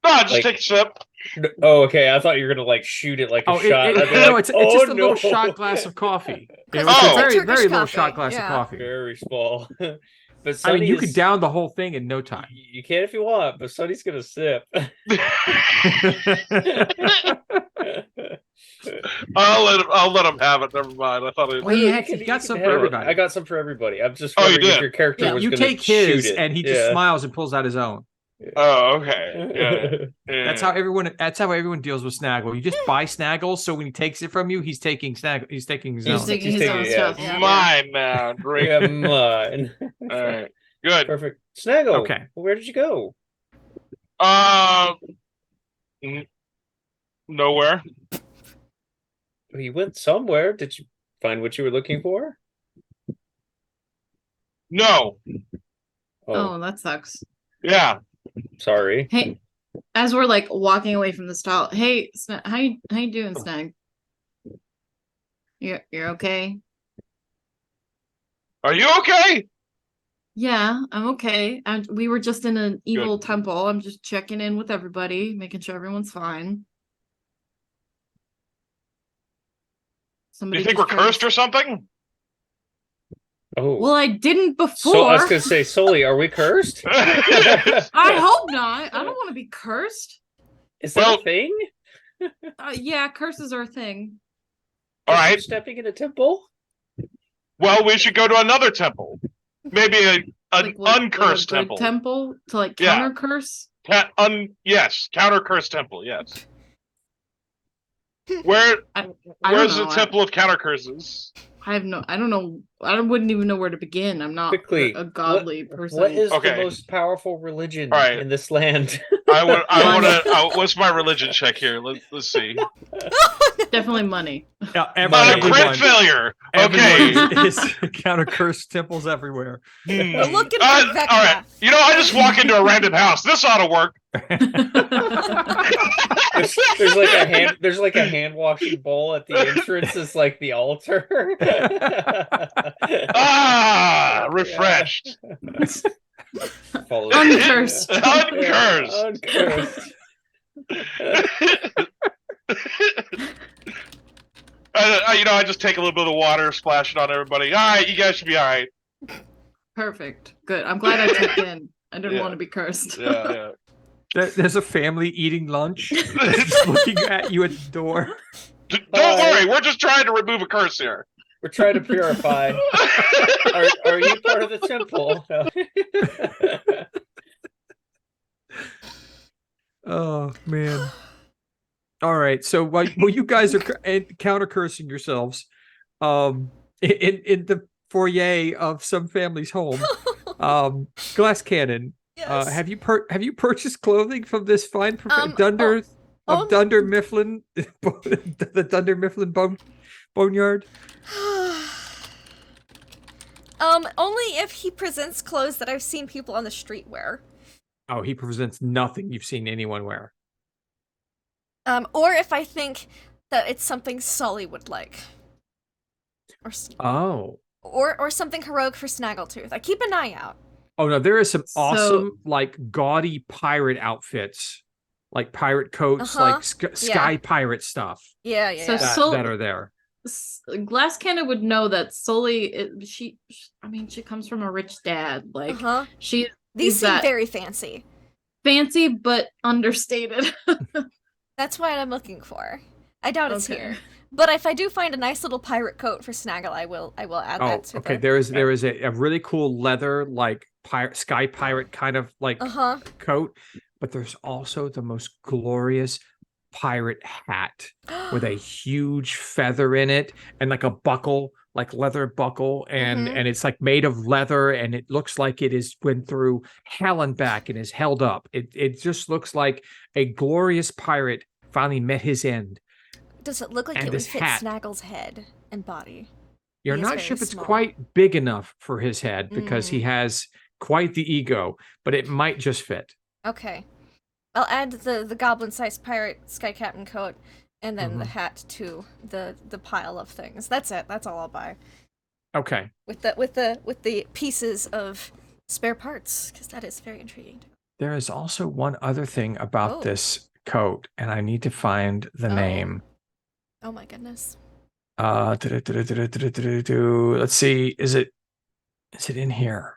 No, I just Like- take a sip. Oh, okay. I thought you were gonna like shoot it like a shot. I'd be no, like, it's "Oh, just a no." little shot glass of coffee. It was Oh. a very, Turkish very little coffee, shot glass of yeah. coffee. Very small. But I Sonny mean, you is- could down the whole thing in no time. You can if you want, but Sonny's gonna sip. I'll let him have it. Never mind. I thought it. Well, you can- got can some for have it. everybody. I got some for everybody. I'm just Oh, you wondering if did? your character Yeah. was You gonna take his, shoot it. and he just smiles and pulls out his own. Oh, okay. Yeah. That's how everyone deals with Snaggle. You just buy Snaggle, so when he takes it from you, he's taking Snaggle. He's taking his He's own. taking He's his taking own it, stuff. yeah. Mine now. Drink. Yeah, mine. All right. Good. Perfect. Snaggle. Okay. Where did you go? Nowhere. Well, you went somewhere. Did you find what you were looking for? No. Oh, that sucks. Yeah. Sorry. Hey, as we're like walking away from the stall, hey, how you doing, Snag? You're okay? Are you okay? Yeah, I'm okay. We were just in an evil temple. I'm just checking in with everybody, making sure everyone's fine. Do Somebody you think we're just tried to- cursed or something? Oh. Well, I didn't before. So I was gonna say, Sully, are we cursed? I hope not. I don't want to be cursed. Is that Well- a thing? Yeah, curses are a thing. All Are you right. stepping in a temple? Well, we should go to another temple. Maybe an Like uncursed a good temple to like Yeah. counter curse. Yes, counter curse temple. Yes. Where's I don't the know. temple of counter curses? I don't know. I wouldn't even know where to begin. I'm not Quickly, a godly person. What is Okay. the most powerful religion All right. in this land? I want to. What's my religion check here? Let's see. Definitely money. Money. Crit failure. Okay. Everyone is counter curse temples everywhere. We're looking for All Vecna. right. You know, I just walk into a random house. This ought to work. There's like a hand washing bowl at the entrance. Is like the altar. Refreshed. Follow Uncursed. Uncursed. Uncursed. I just take a little bit of water, splash it on everybody. All right, you guys should be all right. Perfect. Good. I'm glad I checked in. I didn't Yeah. want to be cursed. Yeah. There's a family eating lunch, just looking at you at the door. Don't worry, we're just trying to remove a curse here. We're trying to purify. Are you part of the temple? Oh man! All right, so while you guys are counter cursing yourselves, in the foyer of some family's home, Glass Cannon. Yes. Have you purchased clothing from this fine oh, Dunder Mifflin, the Dunder Mifflin boneyard? Only if he presents clothes that I've seen people on the street wear. Oh, he presents nothing you've seen anyone wear. Or if I think that it's something Sully would like. Oh. Or something heroic for Snaggletooth. I keep an eye out. Oh no, there is some So- awesome like gaudy pirate outfits, like pirate coats, Uh-huh. like sky pirate stuff Yeah. So that are there. Glass Cannon would know that Sully. She comes from a rich dad. Like Uh-huh. she. These is seem that very fancy. fancy but understated. That's what I'm looking for. I doubt it's Okay. here. But if I do find a nice little pirate coat for Snaggle, I will add Oh, that to okay. the... There is a really cool leather like sky pirate kind of like Uh-huh. coat, but there's also the most glorious pirate hat with a huge feather in it and like a buckle, like leather buckle, and it's like made of leather, and it looks like it is went through hell and back and is held up. It just looks like a glorious pirate finally met his end. Does it look like And it would this fit hat. Snaggle's head and body? You're He is not very sure if it's small. quite big enough for his head because he has quite the ego, but it might just fit. Okay. I'll add the goblin-sized pirate sky captain coat and then the hat to the pile of things. That's it. That's all I'll buy. Okay. With the pieces of spare parts, because that is very intriguing. There is also one other thing about this coat, and I need to find the name. Oh my goodness. Let's see. Is it in here?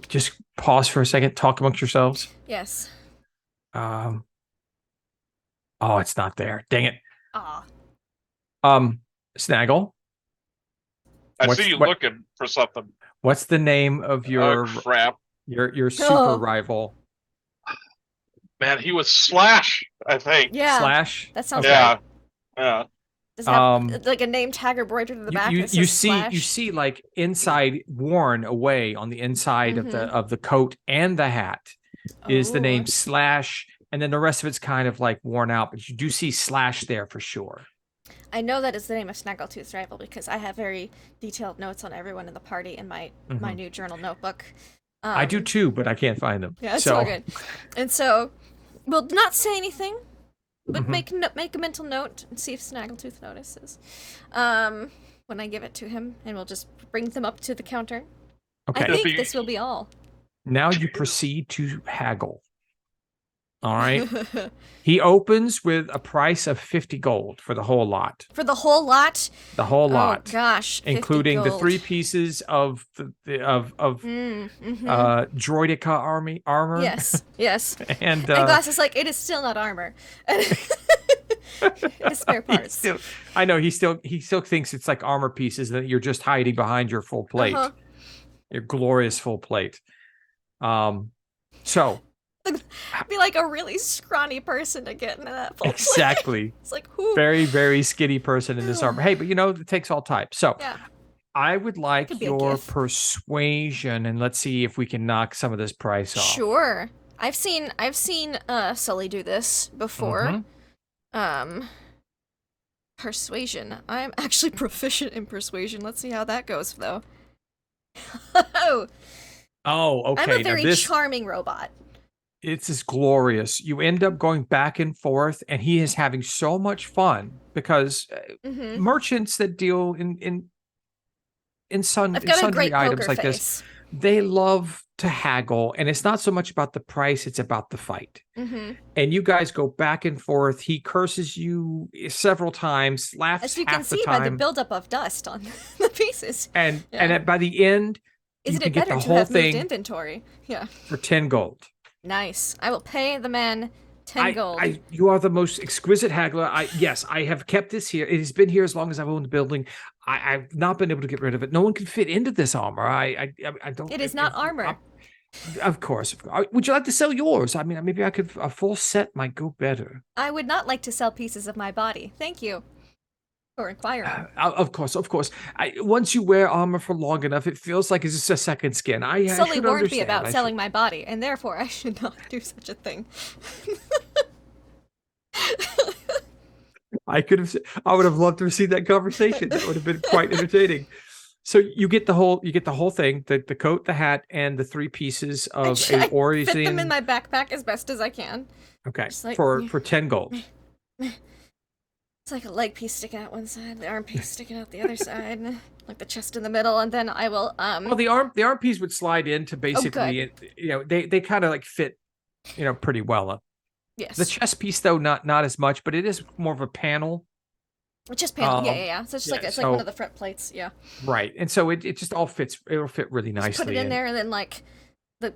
Just pause for a second. Talk amongst yourselves. Yes. Oh, it's not there. Dang it. Ah. Snaggle. I see you looking for something. What's the name of your crap? Your super rival? Man, he was Slash, I think. Yeah. Slash. That sounds Yeah. right. Yeah. Does it have like a name tag embroidered in the back? You that says see Slash? you see like inside worn away on the inside of the coat and the hat is the name Slash, and then the rest of it's kind of like worn out, but you do see Slash there for sure. I know that is the name of Snaggletooth's rival because I have very detailed notes on everyone in the party in my new journal notebook. I do too, but I can't find them. Yeah, it's all good. And so we'll not say anything, but make a mental note and see if Snaggletooth notices when I give it to him, and we'll just bring them up to the counter. Okay. I think this will be all. Now you proceed to haggle. All right. He opens with a price of 50 gold for the whole lot. For the whole lot? The whole lot. Oh gosh, 50 including the gold. 3 pieces of droidica armor. Yes, yes. And Glass is like, it is still not armor. It is spare parts. I know he still thinks it's like armor pieces that you're just hiding behind your full plate, your glorious full plate. So. Be like a really scrawny person to get into that full Exactly. plate. It's like, who? Very, very skinny person in this armor. Hey, but it takes all types. So I would like your persuasion, and let's see if we can knock some of this price off. Sure. I've seen Sully do this before. Persuasion. I'm actually proficient in persuasion. Let's see how that goes, though. Oh, okay. I'm a very charming robot. It's just glorious. You end up going back and forth, and he is having so much fun because merchants that deal in sundry items like this, they love to haggle, and it's not so much about the price; it's about the fight. And you guys go back and forth. He curses you several times, laughs as you half can see the time, by the buildup of dust on the pieces. And by the end, isn't you it can get better the to whole have moved thing inventory? Yeah. for 10 gold. Nice. I will pay the man 10 gold. You are the most exquisite haggler. Yes, I have kept this here. It has been here as long as I've owned the building. I've not been able to get rid of it. No one can fit into this armor. I don't. It is not armor. Of course. Would you like to sell yours? I mean, maybe a full set might go better. I would not like to sell pieces of my body. Thank you for inquiring. Of course. Once you wear armor for long enough, it feels like it's just a second skin. Sully warned me about selling my body, and therefore I should not do such a thing. I would have loved to have seen that conversation. That would have been quite entertaining. So you get the whole thing, the coat, the hat, and the 3 pieces of a Orisian. Fit them in my backpack as best as I can. Okay. Like, for 10 gold. It's like a leg piece sticking out one side, the arm piece sticking out the other side, like the chest in the middle, and then I will Well, the arm piece would slide into basically they kind of like fit pretty well. Yes. The chest piece though not as much, but it is more of a panel. Chest panel, yeah. So it's just like one of the front plates, yeah. Right. And so it just all fits. It'll fit really nicely. Just put it in there and then like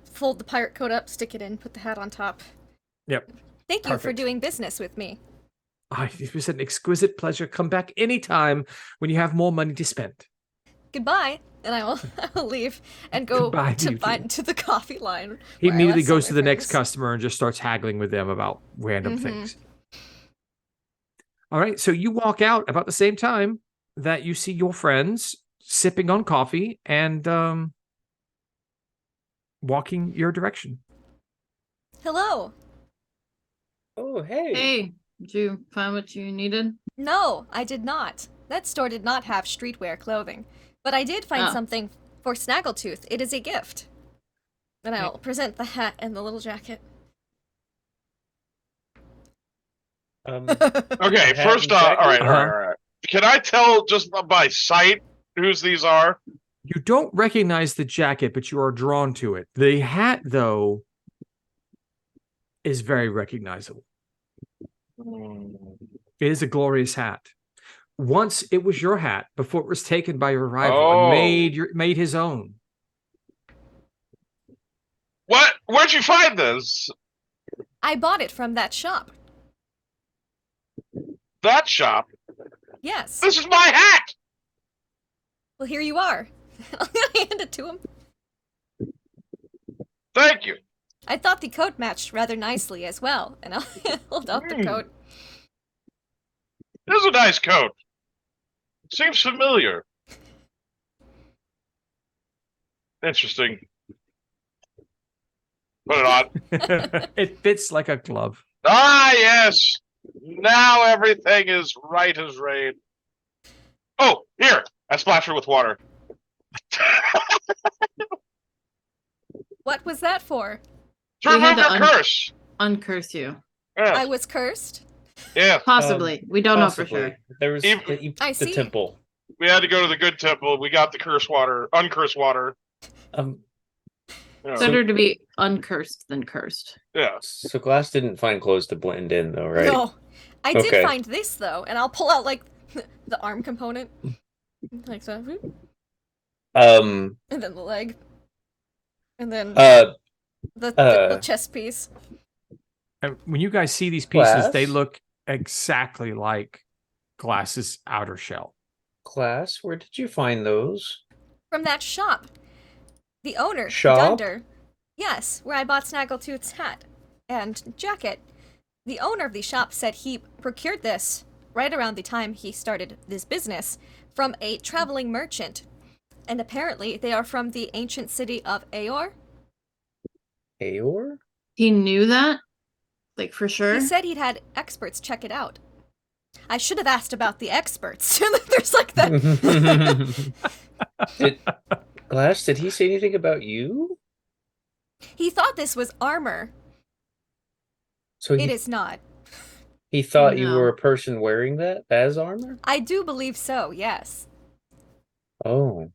fold the pirate coat up, stick it in, put the hat on top. Yep. Thank you for doing business with me. It was an exquisite pleasure. Come back anytime when you have more money to spend. Goodbye. And I will leave and go to the coffee line. He immediately goes to the next customer and just starts haggling with them about random things. All right. So you walk out about the same time that you see your friends sipping on coffee and walking your direction. Hello. Oh, hey. Hey, did you find what you needed? No, I did not. That store did not have streetwear clothing. But I did find Oh. something for Snaggletooth. It is a gift. And I'll present the hat and the little jacket. Okay, Hat first and off, jacket? all right, all right, Uh-huh. all right. Can I tell just by sight whose these are? You don't recognize the jacket, but you are drawn to it. The hat, though, is very recognizable. It is a glorious hat. Once it was your hat before it was taken by your rival Oh. and made his own. What? Where'd you find this? I bought it from that shop. That shop? Yes. This is my hat! Well, here you are. I'm gonna hand it to him. Thank you. I thought the coat matched rather nicely as well, and I'll hold out the coat. This is a nice coat. Seems familiar. Interesting. Put it on. It fits like a glove. Ah, yes. Now everything is right as rain. Oh, here. I splash her with water. What was that for? To We had remove to her curse. Uncurse you. Yes. I was cursed? Yeah. Possibly. We don't know for Possibly. sure. There was Even- I the see. temple. We had to go to the good temple. We got the curse water, uncursed water. Yeah. Better to be uncursed than cursed. Yeah. So Glass didn't find clothes to blend in, though, right? No. I did Okay. find this, though, and I'll pull out, like, the arm component. Like so. Whoop. Um. And then the leg. And then the uh, chest piece. And when you guys see these pieces, they Glass? look exactly like Glass's outer shell. Glass, where did you find those? From that shop. The owner, Shop? Dunder. Yes, where I bought Snaggletooth's hat and jacket. The owner of the shop said he procured this right around the time he started this business from a traveling merchant. And apparently they are from the ancient city of Aor. Aor? He knew that? Like for sure? He said he'd had experts check it out. I should have asked about the experts. There's like that. Glass, did he say anything about you? He thought this was armor. So It is not. he thought you No. were a person wearing that as armor? I do believe so, yes. Oh.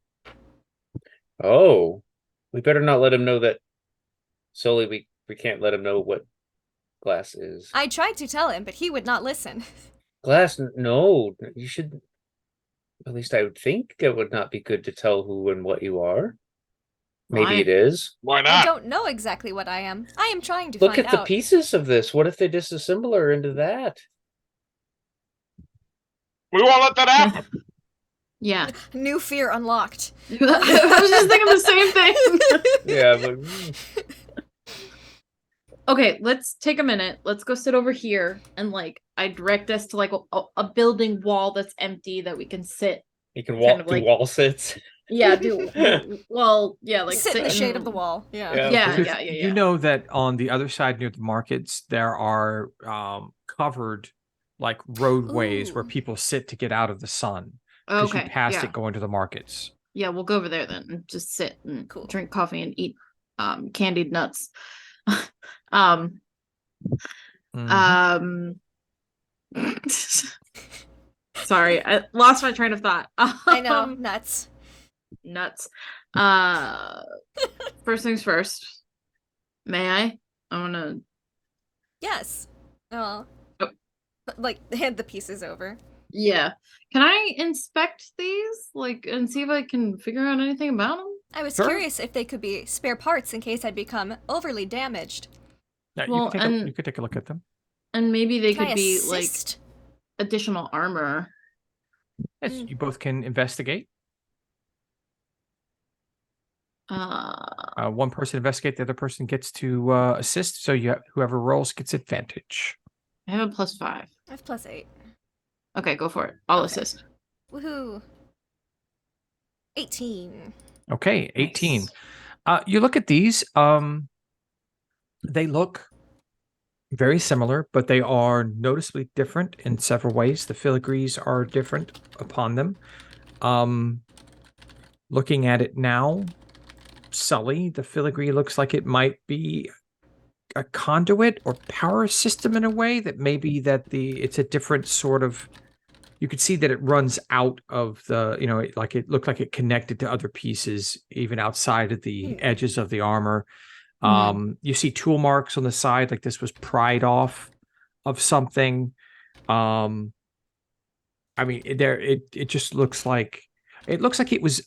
Oh. We better not let him know that. Solely, we can't let him know what Glass is. I tried to tell him, but he would not listen. Glass, no. You should. At least I would think it would not be good to tell who and what you are. Maybe Why? it is. Why I not? don't know exactly what I am. I am trying to Look find at the out. pieces of this. What if they disassemble her into that? We won't let that happen. Yeah. New fear unlocked. I was just thinking the same thing. Yeah, but Okay, let's take a minute. Let's go sit over here and like I direct us to like a building wall that's empty that we can sit. you can Kind walk of through like- wall sits. Yeah, well, yeah, like Sit in the sit shade of the wall. Yeah. Yeah. Yeah, Because yeah. You know that on the other side near the markets, there are covered like roadways where Ooh. people sit to get out of the sun. Because Okay. you passed Yeah. it going to the markets. Yeah, we'll go over there then and just sit and Cool. drink coffee and eat candied nuts. um Mhm. Sorry, I lost my train of thought. I know. Nuts. Nuts. First things first. May I? I wanna Yes. Oh. Oh. Like, hand the pieces over. Yeah. Can I inspect these? Like and see if I can figure out anything about them? I was Sure. curious if they could be spare parts in case I'd become overly damaged. Yeah, Well, you could take a look at them. And maybe they Can I could be like assist? additional armor. Yes, Mm. you both can investigate. One person investigate, the other person gets to assist. So whoever rolls gets advantage. I have a +5. I have +8. Okay, go for it. I'll Okay. assist. Woohoo. 18. Okay, 18. Nice. You look at these. They look very similar, but they are noticeably different in several ways. The filigrees are different upon them. Looking at it now, Sully, the filigree looks like it might be a conduit or power system in a way that maybe that it's a different sort of. You could see that it runs out of the, it looked like it connected to other pieces even outside of the edges of the armor. You see tool marks on the side, like this was pried off of something. I mean, it just looks like it was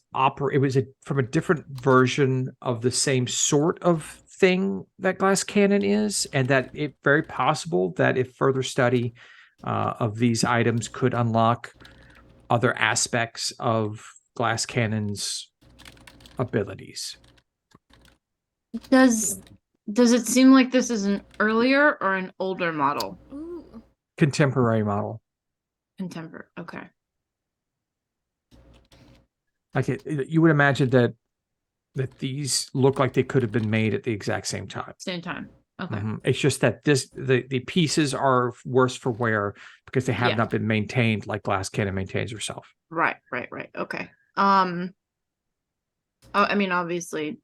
from a different version of the same sort of thing that glass cannon is, and that it very possible that if further study of these items could unlock other aspects of glass cannon's abilities. Does it seem like this is an earlier or an older model? Ooh. Contemporary model. Contemporary. Okay. Like you would imagine that these look like they could have been made at the exact same time. Same time. Okay. It's just that the pieces are worse for wear because they have not been maintained like glass cannon maintains herself. Right. Okay. I mean, obviously,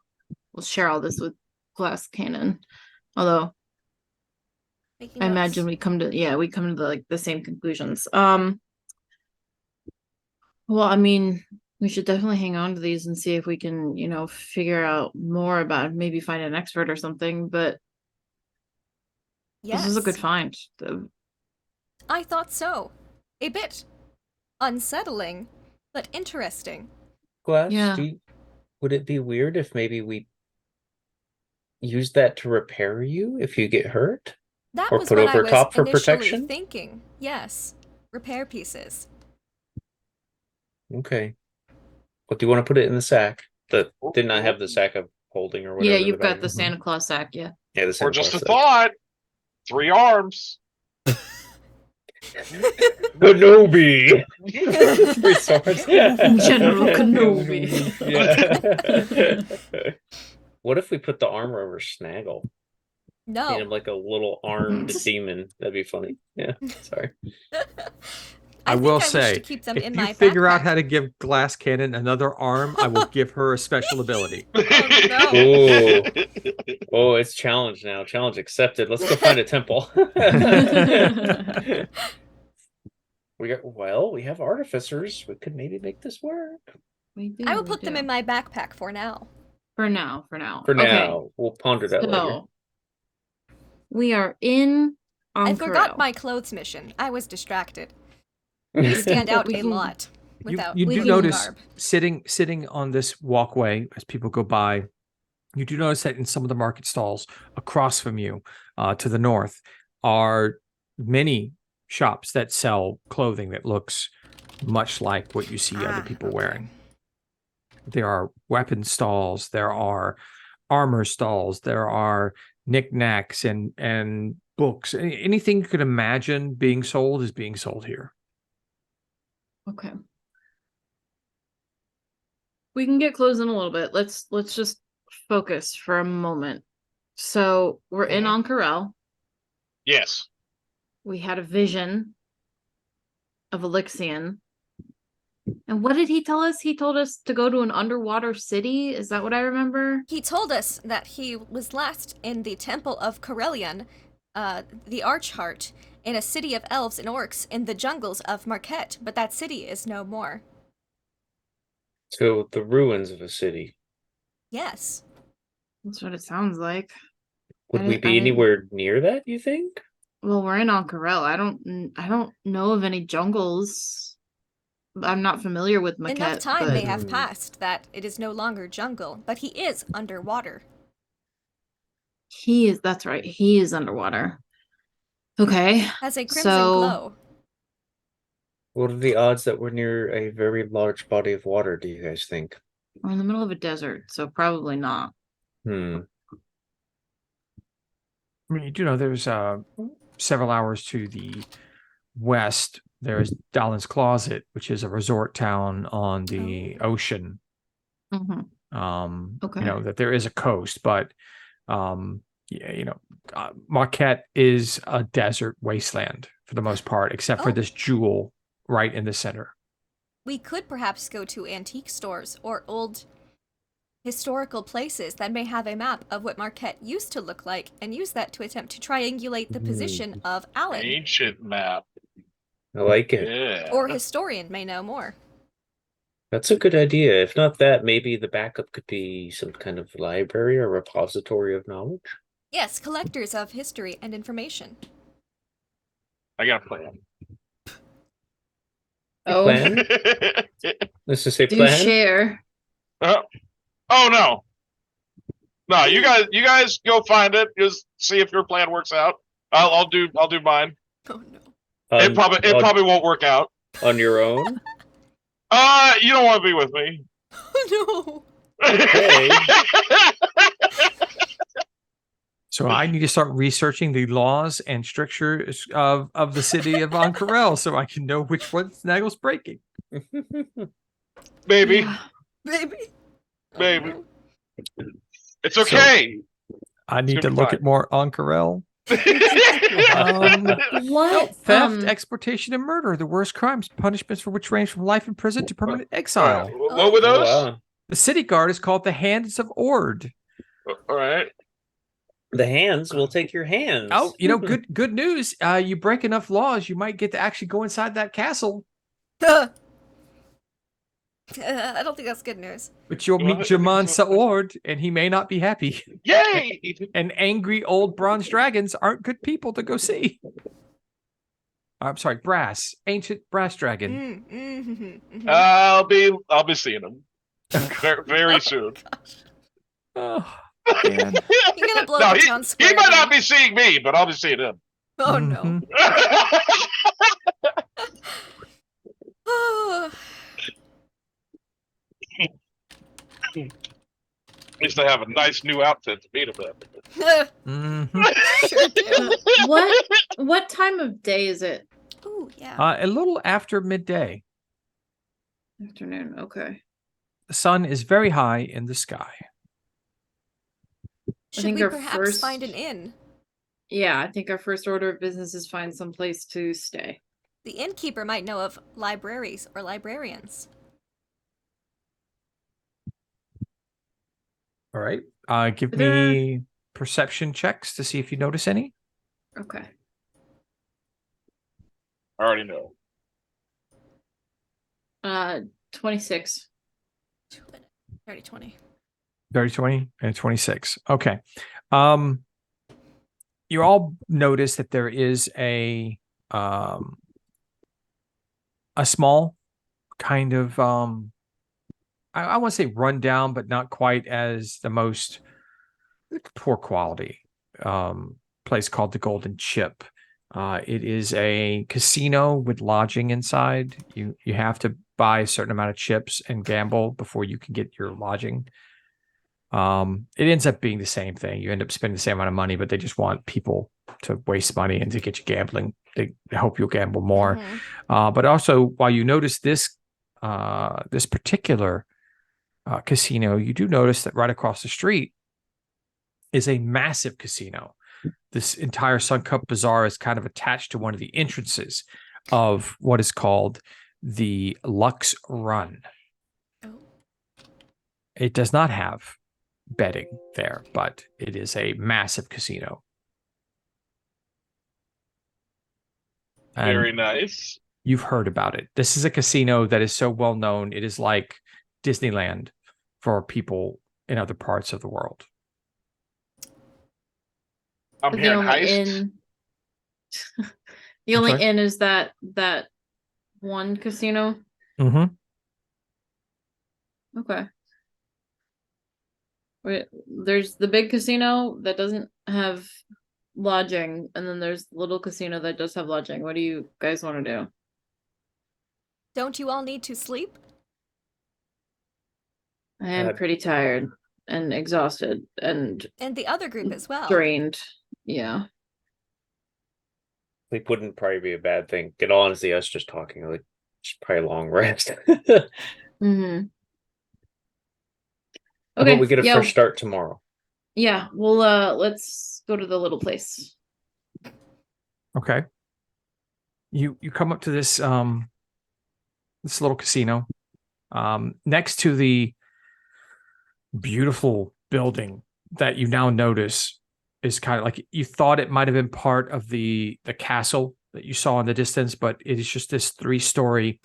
we'll share all this with glass cannon. Although, Making I notes. imagine we come to the same conclusions. Well, I mean, we should definitely hang on to these and see if we can, figure out more about it, maybe find an expert or something. But Yes. this is a good find. I thought so. A bit unsettling, but interesting. Glass, Yeah. would it be weird if maybe we use that to repair you if you get hurt? That Or was put what I over was top for initially protection? thinking. Yes. Repair pieces. Okay. What do you want to put it in the sack? Didn't I have the sack of holding or whatever? Yeah, in you've got bag? the Santa Claus sack. Yeah. Yeah, the Or Santa just a Claus sack. thought. 3 arms. Kenobi. 3 swords. General Kenobi. Yeah. What if we put the armor over Snaggle? No. Made him like a little armed demon. That'd be funny. Yeah. Sorry. I think will wish say, to keep them if in you my figure out backpack. how to give glass cannon another arm, I will give her a special ability. Ooh. Oh, it's challenge now. Challenge accepted. Let's go find a temple. We have artificers. We could maybe make this work. I will put them in my backpack for now. For now. For Okay. now, we'll ponder that later. So we are in I forgot Ank'Harel. my clothes mission. I was distracted. We stand out We a can- lot without You do full notice garb. sitting on this walkway as people go by, you do notice that in some of the market stalls across from you, to the north, are many shops that sell clothing that looks much like what you see other people okay. wearing. There are weapon stalls, there are armor stalls, there are knickknacks and books. Anything you could imagine being sold is being sold here. Okay. We can get closed in a little bit. Let's just focus for a moment. So we're in Ank'Harel. Yes. We had a vision of Elixion. And what did he tell us? He told us to go to an underwater city. Is that what I remember? He told us that he was last in the temple of Corellian, the Archheart, in a city of elves and orcs in the jungles of Marquette, but that city is no more. So the ruins of a city. Yes. That's what it sounds like. Would we be anywhere near that, you think? Well, we're in Ank'Harel. I don't know of any jungles. I'm not familiar with Marquette. Enough time but... may have passed that it is no longer jungle, but he is underwater. That's right. He is underwater. Okay. Has a crimson glow. What are the odds that we're near a very large body of water, do you guys think? We're in the middle of a desert, so probably not. I mean, you do know there's several hours to the west there's Dalin's Closet, which is a resort town on the ocean. Okay. You know, that there is a coast, but yeah, you know, Marquette is a desert wasteland for the most part, except for Oh. this jewel right in the center. We could perhaps go to antique stores or old historical places that may have a map of what Marquette used to look like and use that to attempt to triangulate the position of Alan. Ancient map. I like it. Yeah. Or historian may know more. That's a good idea. If not that, maybe the backup could be some kind of library or repository of knowledge. Yes, collectors of history and information. I got a plan. Oh, Plan? Let's just say do plan. share. Oh no. No, you guys go find it. Just see if your plan works out. I'll do mine. Oh no. It probably won't work out. On your own. You don't want to be with me. Oh no. Okay. So I need to start researching the laws and strictures of the city of Ank'Harel so I can know which one Snaggle's breaking. Maybe. Yeah. Maybe. Maybe. Oh, It's okay. I need It's to gonna be look fine. at more Ank'Harel. What? Theft, exploitation, and murder, the worst crimes, punishments for which range from life in prison to permanent exile. What were Oh, those? wow. The city guard is called the Hands of Ord. All right. The hands will take your hands. Oh, you know, good news. You break enough laws, you might get to actually go inside that castle. no. I don't think that's good news. But you'll meet Jaman Sa'ord, and he may not be happy. Yay! And angry old bronze dragons aren't good people to go see. I'm sorry, brass. Ancient brass dragon. I'll be seeing him very soon. Oh, man. You're gonna blow No, up he town square. might not now. be seeing me, but I'll be seeing him. Oh no. Mhm. At least I have a nice new outfit to beat him in. Mhm. Sure do. What time of day is it? Ooh, yeah. A little after midday. Afternoon. Okay. The sun is very high in the sky. Should think we our perhaps first- find an inn? Yeah, I think our first order of business is find some place to stay. The innkeeper might know of libraries or librarians. All right. Give Are there- me perception checks to see if you notice any. Okay. I already know. 26. 30, 20. 30, 20, and 26. Okay. You all notice that there is a small kind of I want to say rundown, but not quite as the most poor quality place called the Golden Chip. It is a casino with lodging inside. You have to buy a certain amount of chips and gamble before you can get your lodging. It ends up being the same thing. You end up spending the same amount of money, but they just want people to waste money and to get you gambling. They hope you'll gamble more. Mhm. But also, while you notice this particular casino, you do notice that right across the street is a massive casino. This entire Sun Cup Bazaar is kind of attached to one of the entrances of what is called the Lux Run. Oh. It does not have betting there, but it is a massive casino. And Very nice. you've heard about it. This is a casino that is so well known. It is like Disneyland for people in other parts of the world. I'm The hearing only heist. inn. The I'm only sorry? inn is that one casino. Mm-hmm. Okay. Wait, there's the big casino that doesn't have lodging, and then there's the little casino that does have lodging. What do you guys want to do? Don't you all need to sleep? I am pretty tired and exhausted and And the other group as well. drained. Yeah. Sleep wouldn't probably be a bad thing. In all honesty, us just talking, like, just probably a long rest. Mm-hmm. How Okay. about we get a yeah. fresh start tomorrow? Yeah. Well, let's go to the little place. Okay. You come up to this this little casino next to the beautiful building that you now notice is kind of like you thought it might have been part of the castle that you saw in the distance, but it is just this 3-story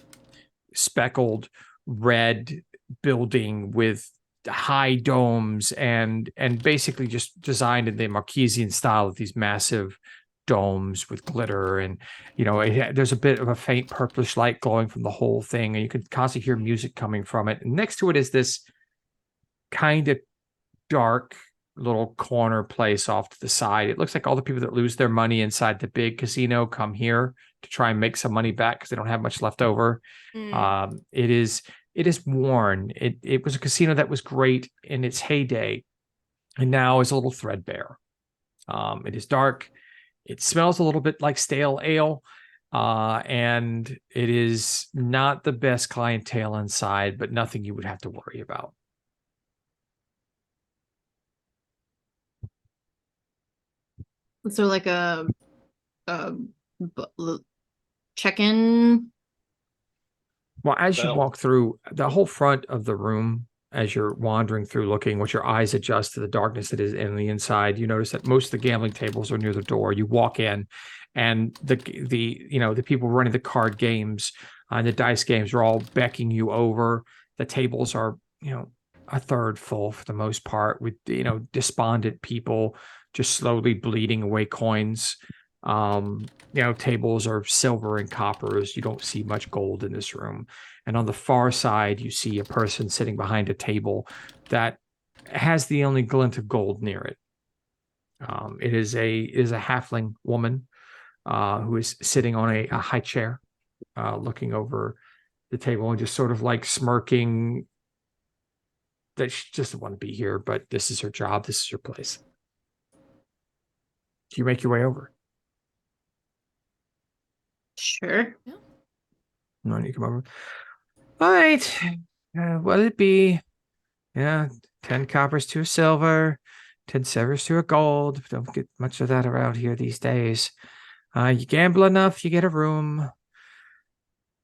speckled red building with high domes and basically just designed in the Marquesian style of these massive domes with glitter, and there's a bit of a faint purplish light glowing from the whole thing, and you can constantly hear music coming from it. And next to it is this kind of dark little corner place off to the side. It looks like all the people that lose their money inside the big casino come here to try and make some money back because they don't have much left over. It is worn. It was a casino that was great in its heyday, and now is a little threadbare. It is dark. It smells a little bit like stale ale, and it is not the best clientele inside, but nothing you would have to worry about. Is there like a check-in? Well, as you Bell. walk through the whole front of the room, as you're wandering through looking, with your eyes adjust to the darkness that is in the inside, you notice that most of the gambling tables are near the door. You walk in, and the people running the card games and the dice games are all becking you over. The tables are, a third full for the most part, with despondent people just slowly bleeding away coins. Tables are silver and coppers. You don't see much gold in this room. And on the far side, you see a person sitting behind a table that has the only glint of gold near it. It is a halfling woman who is sitting on a high chair, looking over the table and just sort of like smirking that she doesn't want to be here, but this is her job. This is her place. Do you make your way over? Sure. No, you come over. All right. What'll it be? 10 coppers to a silver, 10 silvers to a gold. Don't get much of that around here these days. You gamble enough, you get a room.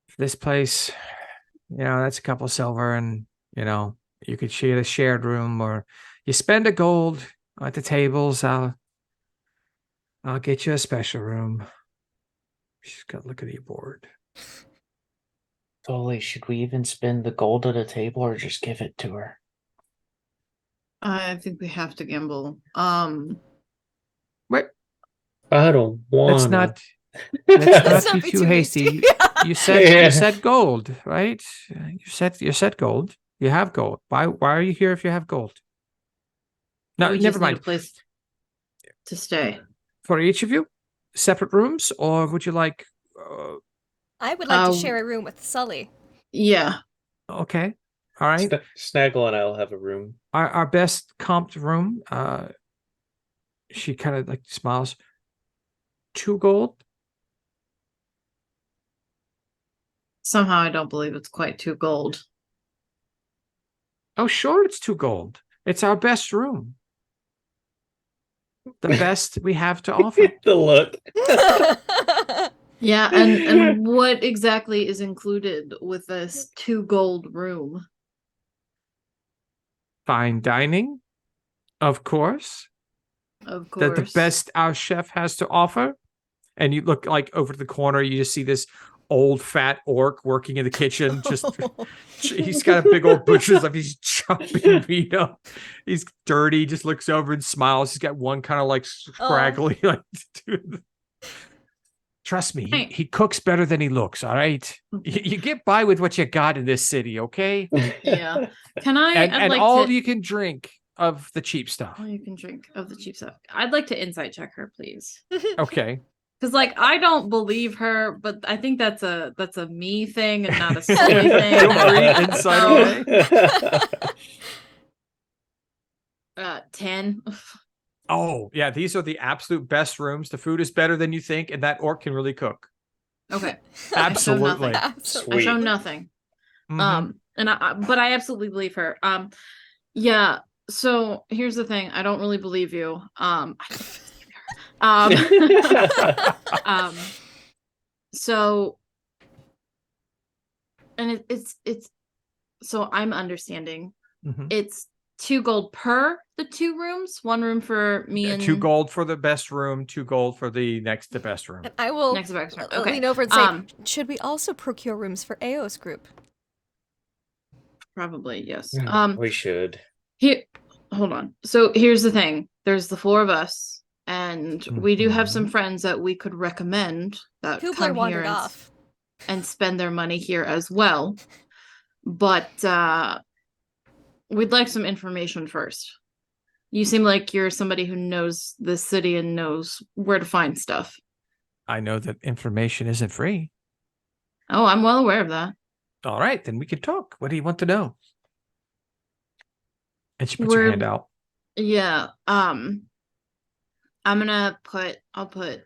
For this place, that's a couple silver, and you could share a shared room, or you spend a gold at the tables. I'll get you a special room. She's got to look at your board. Totally. Should we even spend the gold at a table or just give it to her? I think we have to gamble. Wait. I don't want. Let's not be too hasty. You said gold, right? You said gold. You have gold. Why are you here if you have gold? No, we never just need mind. a place to stay. For each of you, separate rooms, or would you like? I would like to share a room with Sully. Yeah. Okay. All right. Snaggle and I'll have a room. Our best comped room. She kind of like smiles. 2 gold. Somehow I don't believe it's quite 2 gold. Oh, sure, it's 2 gold. It's our best room. The best we have to offer. The look. Yeah, and what exactly is included with this 2 gold room? Fine dining, of course. Of course. The best our chef has to offer. And you look like over to the corner, you just see this old fat orc working in the kitchen. Just he's got a big old butcher's knife. He's chopping meat up. He's dirty. Just looks over and smiles. He's got one kind of like scraggly. Like, dude. Trust me, he cooks better than he looks. All right, you get by with what you got in this city, okay? Yeah. Can I? And like all to... you can drink of the cheap stuff. All you can drink of the cheap stuff. I'd like to insight check her, please. Okay. Because I don't believe her, but I think that's a me thing and not a silly thing. Feel free, insight away. 10. Oh, yeah, these are the absolute best rooms. The food is better than you think, and that orc can really cook. Okay. Absolutely. Absolutely. I show Sweet. nothing. Mhm. But I absolutely believe her. Yeah. So here's the thing. I don't really believe you. Um, um. So, and it's. So I'm understanding. Mhm. It's 2 gold per the 2 rooms. 1 room for me and 2 gold for the best room, 2 gold for the next to best room. And I will next to Baxter. Okay. lean over and say, should we also procure rooms for Ao's group? Probably yes. We should. Here, hold on. So here's the thing. There's the 4 of us, and we do have some friends that we could recommend that Kubler come here wandered off. and spend their money here as well. But we'd like some information first. You seem like you're somebody who knows the city and knows where to find stuff. I know that information isn't free. Oh, I'm well aware of that. All right, then we can talk. What do you want to know? And she puts her We're- hand out. Yeah. I'll put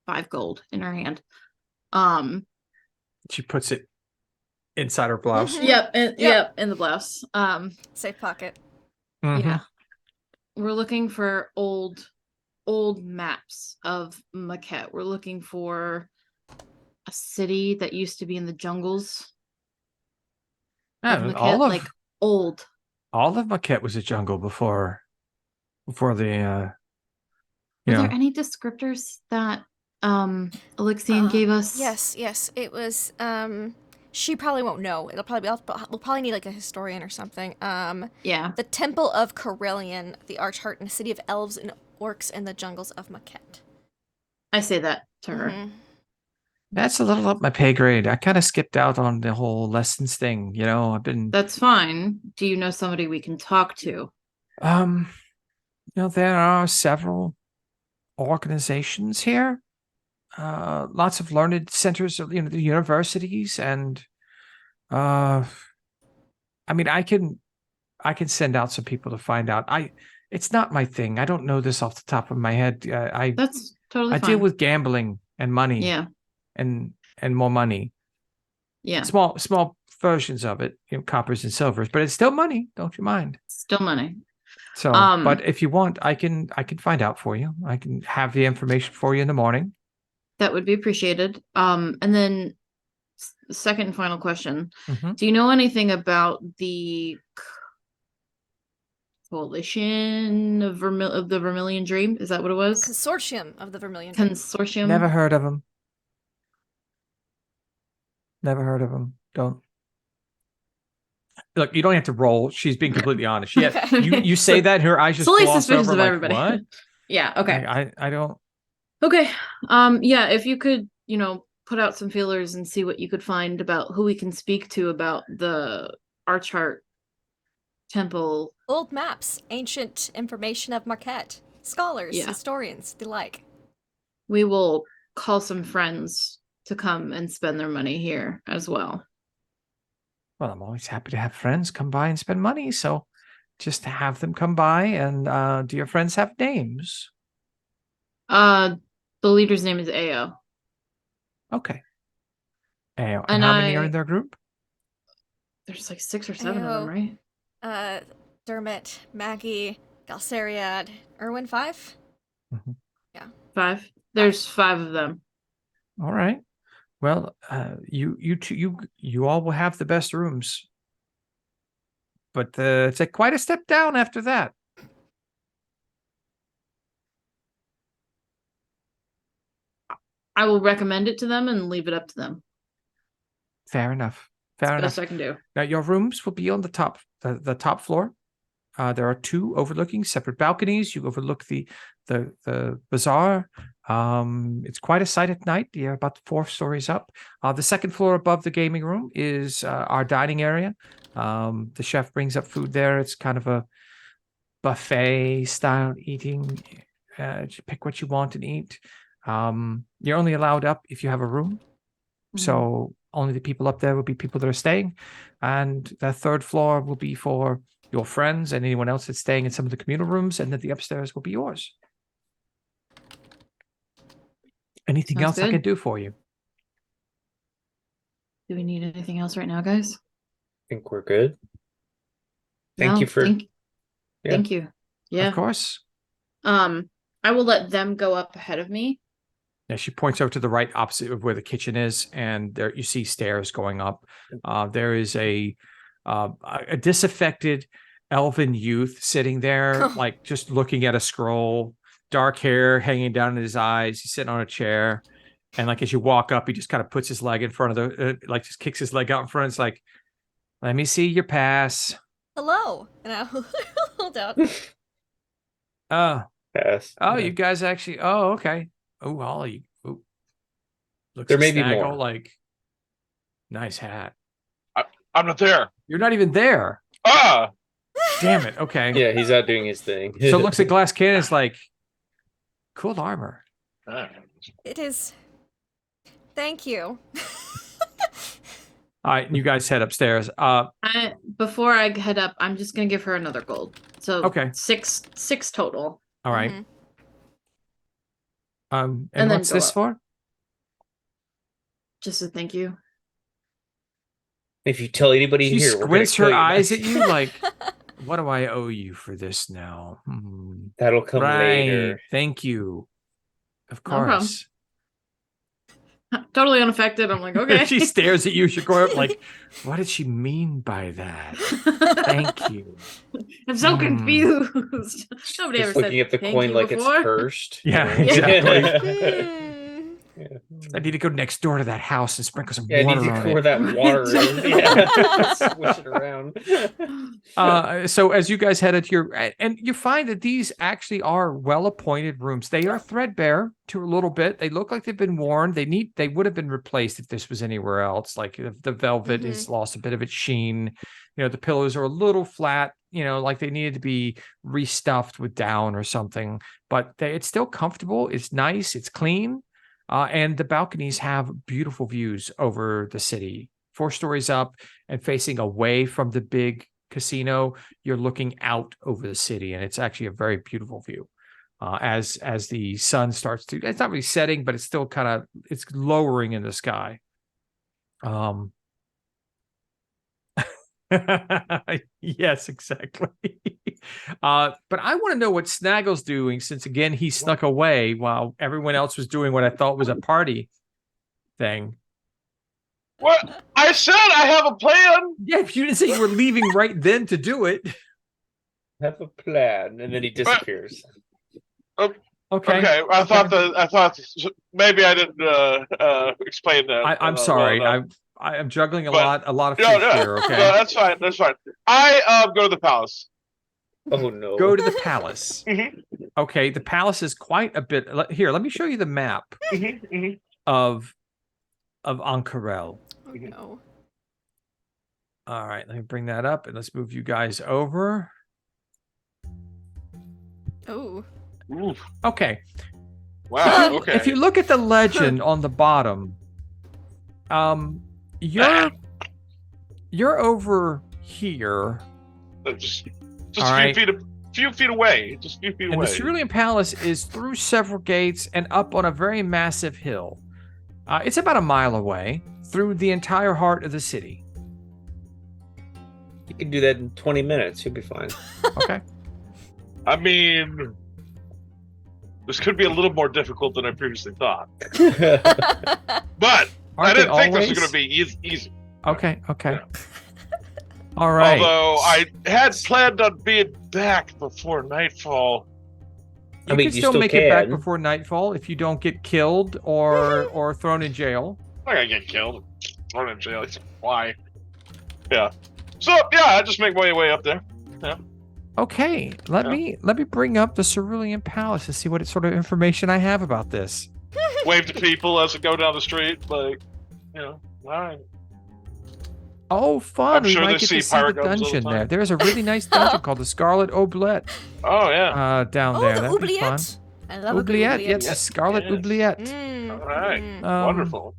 5 gold in her hand. She puts it inside her blouse. Mhm. Yep, in the blouse. Safe pocket. Mhm. Yeah. We're looking for old maps of Maquette. We're looking for a city that used to be in the jungles of Yeah, Maquette, old. all of Maquette was a jungle before the Were there any descriptors that Alexian gave us? Yes. It was she probably won't know. It'll probably be we'll probably need like a historian or something. Yeah. The Temple of Carillion, the Archheart, and a city of elves and orcs in the jungles of Maquette. I say that to her. Mhm. That's a little up my pay grade. I kind of skipped out on the whole lessons thing. I've been That's fine. Do you know somebody we can talk to? there are several organizations here. Lots of learned centers, the universities, and I mean, I can send out some people to find out. It's not my thing. I don't know this off the top of my head. That's totally I fine. deal with gambling and money. Yeah. And more money. Yeah. Small versions of it, coppers and silvers, but it's still money. Don't you mind? Still money. So, but if you want, I can find out for you. I can have the information for you in the morning. That would be appreciated. And then second and final question. Mhm. Do you know anything about the coalition of the Vermilion Dream? Is that what it was? Consortium of the Vermilion Dream. Consortium? Never heard of them. Never heard of them. Don't. Look, you don't have to roll. She's being completely honest. She Okay. you say that, and her eyes just Solely gloss suspicious over of like, everybody. what? Yeah, okay. I don't. Okay. Yeah, if you could, put out some feelers and see what you could find about who we can speak to about the Archheart Temple. Old maps, ancient information of Marquette, scholars, Yeah. historians, the like. We will call some friends to come and spend their money here as well. Well, I'm always happy to have friends come by and spend money. So just have them come by. And do your friends have names? The leader's name is Ao. Okay. And And how many are in their group? There's like 6 or 7 of Ao. them, right? Dermot, Maggie, Galceriad, Erwin, 5? 5. There's 5 of them. All right. Well, you all will have the best rooms, but it's quite a step down after that. I will recommend it to them and leave it up to them. Fair enough. Fair enough. Best I can do. Now your rooms will be on the top floor. There are 2 overlooking separate balconies. You overlook the bazaar. It's quite a sight at night. You're about 4 stories up. The second floor above the gaming room is our dining area. The chef brings up food there. It's kind of a buffet style eating. You pick what you want and eat. You're only allowed up if you have a room. So only the people up there will be people that are staying. And the third floor will be for your friends and anyone else that's staying in some of the communal rooms, and that the upstairs will be yours. Anything Sounds else I good. can do for you? Do we need anything else right now, guys? I think we're good. Thank No, you for Thank you. Yeah. Of course. I will let them go up ahead of me. Yeah, she points over to the right opposite of where the kitchen is, and there you see stairs going up. There is a disaffected elven youth sitting there, like just looking at a scroll, dark hair hanging down in his eyes. He's sitting on a chair, and like as you walk up, he just kind of puts his leg in front of the, like just kicks his leg out in front. It's like, let me see your pass. Hello. And I'll hold out. pass. Oh, Yeah. you guys actually. Oh, okay. Oh, Holly. Ooh. Looks There to may be Snaggle more. like nice hat. I'm not there. You're not even there. Ah, Damn it. Okay. Yeah, he's out doing his thing. So it looks at Glass Cannon's like cool armor. It is. Thank you. All right, you guys head upstairs. Before I head up, I'm just gonna give her another gold. So Okay. six total. All right. Mhm. And then what's go this up. for? Just a thank you. If you tell anybody She here, we're gonna squints her kill you. eyes at you like, what do I owe you for this now? That'll come Right. later. Thank you. Of No problem. course. Totally unaffected. I'm like, okay. She stares at you. She goes up like, what did she mean by that? Thank you. I'm so Hmm. confused. Nobody Just ever said looking at the thank coin you like before. it's cursed. Yeah, you know? exactly. Hmm. I need to go next door to that house and sprinkle some Yeah, I need water to on go where it. that water is. Yeah. Swish it around. So as you guys head into your, and you find that these actually are well-appointed rooms. They are threadbare to a little bit. They look like they've been worn. They would have been replaced if this was anywhere else. Like the velvet has lost a bit of its sheen. You know, the pillows are a little flat. You know, like they needed to be restuffed with down or something. But it's still comfortable. It's nice. It's clean. And the balconies have beautiful views over the city. 4 stories up and facing away from the big casino, you're looking out over the city, and it's actually a very beautiful view. As the sun starts to, it's not really setting, but it's still kind of, it's lowering in the sky. Yes, exactly. But I want to know what Snaggle's doing, since again he snuck away while everyone else was doing what I thought was a party thing. what? I said I have a plan. Yeah, if you didn't say you were leaving right then to do it. Have a plan, and then he disappears. Okay. Okay, I thought maybe I didn't explain that. I'm sorry. well enough. I'm juggling a But- lot of No, things no, here. Okay. no, that's fine. That's fine. I go to the palace. Oh no! Go to the palace. Mhm. Okay, the palace is quite a bit. Here, let me show you the map of Ank'Harel. Oh, no. All right, let me bring that up and let's move you guys over. Oh. Oof. Okay. Wow. Okay. If you look at the legend on the bottom, you're over here, Just All a right. few feet away. Just a few feet and away. the Cerulean Palace is through several gates and up on a very massive hill. It's about a mile away through the entire heart of the city. You can do that in 20 minutes. You'll be fine. Okay. I mean, this could be a little more difficult than I previously thought. But I Aren't they didn't think this was always? going to be easy. Okay. Yeah. All right. Although I had planned on being back before nightfall. You I mean, can you still still make it back can. before nightfall if you don't get killed or thrown in jail. I'm not gonna get killed, thrown in jail. Why? Yeah. So yeah, I just make my way up there. Okay, let Yeah. me bring up the Cerulean Palace to see what sort of information I have about this. Wave to people as I go down the street, like, all right. Oh, fun! I'm We sure might they get see to see the pirate guns all the dungeon time. there. There's a really nice dungeon called the Scarlet Oubliette Oh yeah. down Oh, there. the That'd be fun. oubliette. I love a good Oubliette, oubliette. yes, the Scarlet Yes. Oubliette. Mm, All right. mm. Um, Wonderful.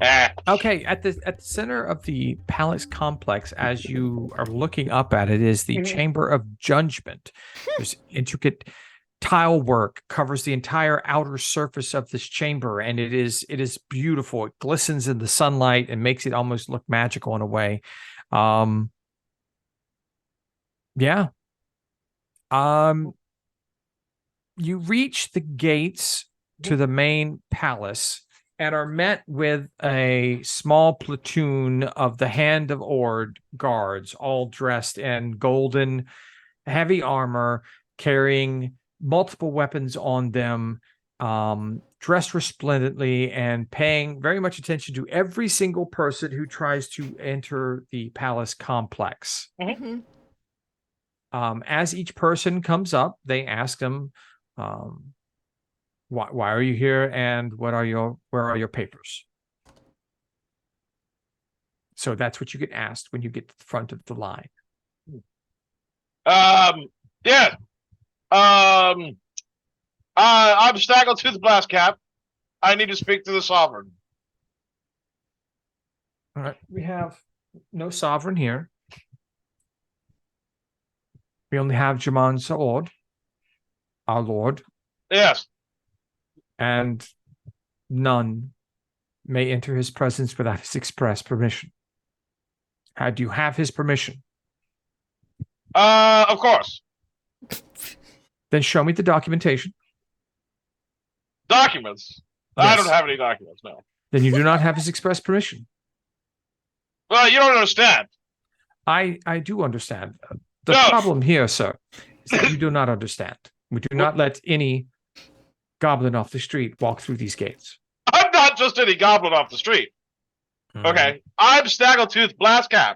Ah. Okay, at the center of the palace complex, as you are looking up at it, is the Chamber of Judgment. There's intricate tile work covers the entire outer surface of this chamber, and it is beautiful. It glistens in the sunlight and makes it almost look magical in a way. Yeah. You reach the gates to the main palace and are met with a small platoon of the Hand of Ord guards, all dressed in golden, heavy armor, carrying multiple weapons on them, dressed resplendently, and paying very much attention to every single person who tries to enter the palace complex. Mm-hmm. As each person comes up, they ask them, why are you here, and where are your papers? So that's what you get asked when you get to the front of the line. Yeah. I'm Snaggletooth Blastcap. I need to speak to the Sovereign. All right, we have no sovereign here. We only have Jaman Saord, our lord. Yes. And none may enter his presence without his express permission. How do you have his permission? Of course. Then show me the documentation. Documents? I Yes. don't have any documents, no. Then you do not have his express permission. Well, you don't understand. I do understand. The No. problem here, sir, is that you do not understand. We do not let any goblin off the street walk through these gates. I'm not just any goblin off the street. Okay. I'm Snaggletooth Blastcap.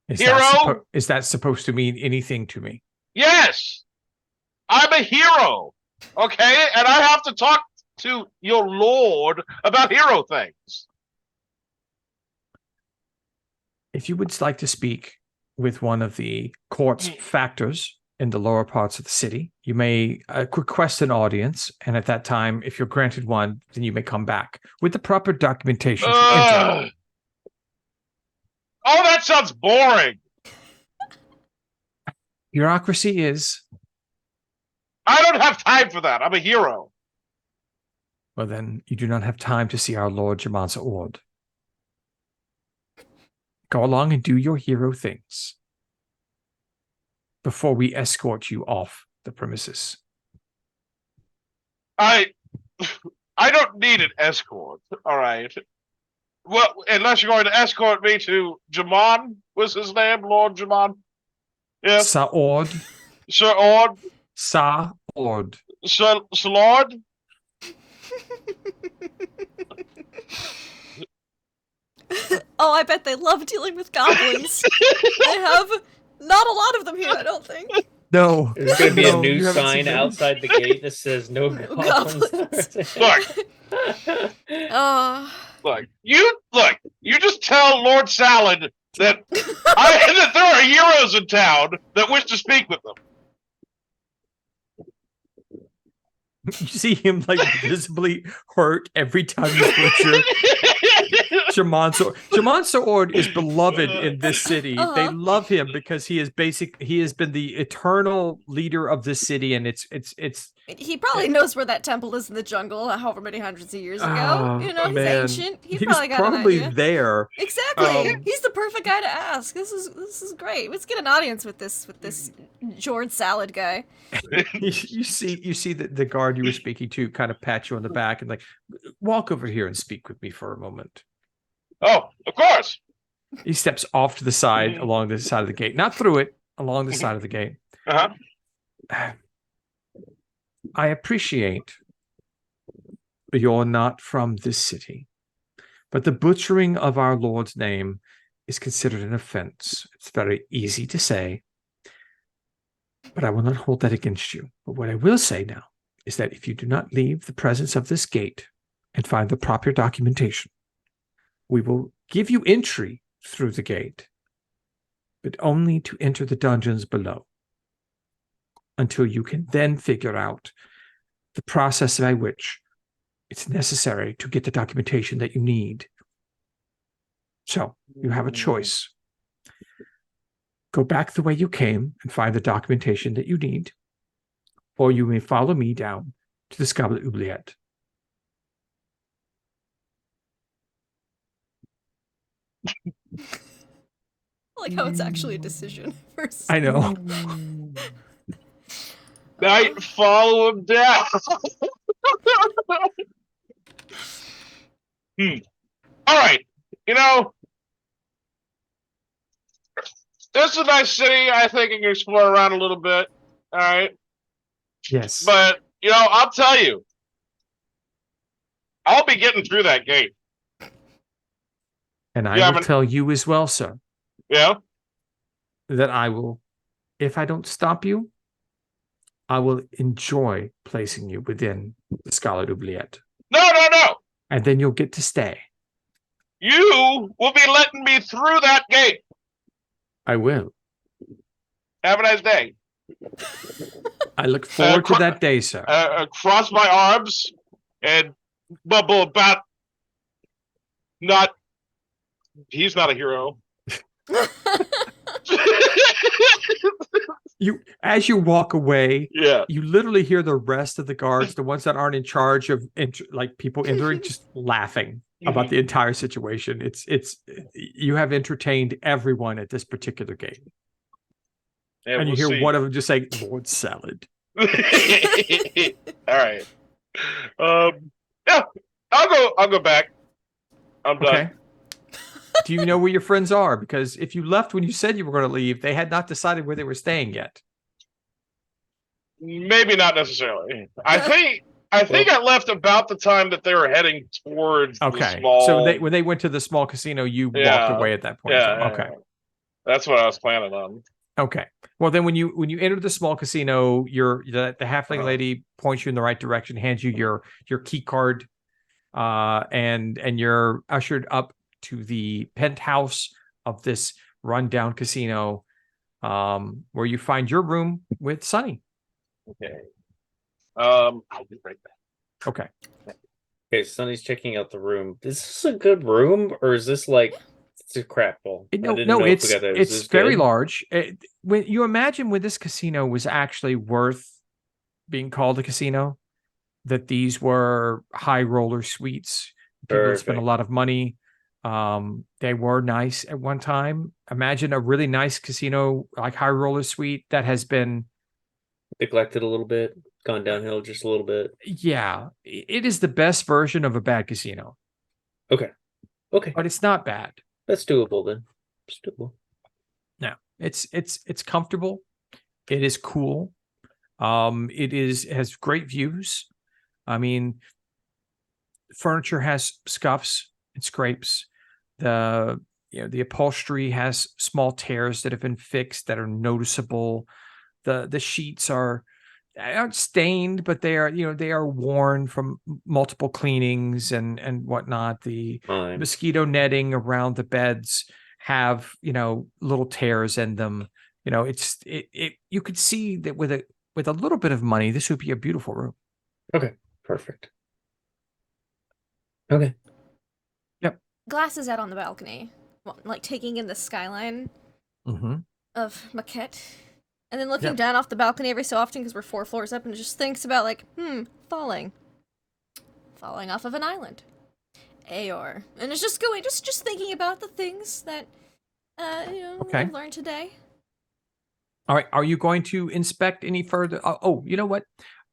Hero? Is that supposed to mean anything to me? Yes. I'm a hero. Okay? And I have to talk to your lord about hero things. If you would like to speak with one of the court's factors in the lower parts of the city, you may request an audience, and at that time, if you're granted one, then you may come back with the proper documentation to enter. Oh, that sounds boring. Bureaucracy is... I don't have time for that. I'm a hero. Well, then you do not have time to see our Lord Jamansa Ord. Go along and do your hero things before we escort you off the premises. I don't need an escort. All right. Well, unless you're going to escort me to Jaman, was his name, Lord Jaman? Yes. Saord. Sir Ord. Saord. Sir Lord. Oh, I bet they love dealing with goblins. They have not a lot of them here, I don't think. No. There's going to be No, a new you haven't sign seen them. outside the gate that says no goblins. Look, you just tell Lord Salad that that there are heroes in town that wish to speak with them. You see him like visibly hurt every time you butcher Jaman Saord is beloved in this city. They love him because he has been the eternal leader of this city, and it's He probably knows where that temple is in the jungle, however many hundreds of years ago. You know, he's ancient. He probably got an idea. there. Exactly. He's the perfect guy to ask. This is great. Let's get an audience with this George Salad guy. you see the guard you were speaking to kind of pat you on the back and like, walk over here and speak with me for a moment. Oh, of course. He steps off to the side along the side of the gate, not through it, along the side of the gate. Uh-huh. I appreciate you're not from this city, but the butchering of our Lord's name is considered an offense. It's very easy to say, but I will not hold that against you. But what I will say now is that if you do not leave the presence of this gate and find the proper documentation, we will give you entry through the gate, but only to enter the dungeons below, until you can then figure out the process by which it's necessary to get the documentation that you need. So you have a choice. Go back the way you came and find the documentation that you need, or you may follow me down to the Scala Oubliette. I like how it's actually a decision. I know. I follow him down. All right. You know, this is a nice city. I think I can explore around a little bit. All right. Yes. But, you know, I'll tell you, I'll be getting through that gate. And I will tell you as well, sir. Yeah. That I will, if I don't stop you, I will enjoy placing you within the Scala Oubliette. No. And then you'll get to stay. You will be letting me through that gate. I will. Have a nice day. I look forward to that day, sir. Cross my arms and bubble about not. He's not a hero. As you walk away, Yeah, you literally hear the rest of the guards, the ones that aren't in charge of people entering, just laughing about the entire situation. It's you have entertained everyone at this particular game. Yeah, and you hear one of them just say, "Lord Salad." All right. Yeah, I'll go back. I'm done. Okay. Do you know where your friends are? Because if you left when you said you were going to leave, they had not decided where they were staying yet. Maybe not necessarily. I think I left about the time that they were heading towards the small. So when they went to the small casino, you walked away at that point. Yeah. Okay. That's what I was planning on. Okay. Well, then when you enter the small casino, the halfling lady points you in the right direction, hands you your key card, and you're ushered up to the penthouse of this rundown casino, where you find your room with Sunny. Okay. I'll be right back. Okay. Okay, Sunny's checking out the room. Is this a good room, or is this like it's a crap bowl? No, it's very large. When you imagine when this casino was actually worth being called a casino, that these were high roller suites. People had spent a lot of money. They were nice at one time. Imagine a really nice casino like High Roller Suite that has been neglected a little bit, gone downhill just a little bit. Yeah, it is the best version of a bad casino. Okay, but it's not bad. That's doable then. It's doable. No, it's comfortable. It is cool. It has great views. I mean, furniture has scuffs and scrapes. The upholstery has small tears that have been fixed that are noticeable. The sheets aren't stained, but they are worn from multiple cleanings and whatnot. The mosquito netting around the beds have little tears in them. You could see that with a little bit of money, this would be a beautiful room. Okay, perfect. Okay. Yep. Glasses out on the balcony, like taking in the skyline of Maquette, and then looking down off the balcony every so often because we're 4 floors up, and just thinks about falling off of an island, Aor, and it's just going, just thinking about the things that I've learned today. All right, are you going to inspect any further? Oh, you know what?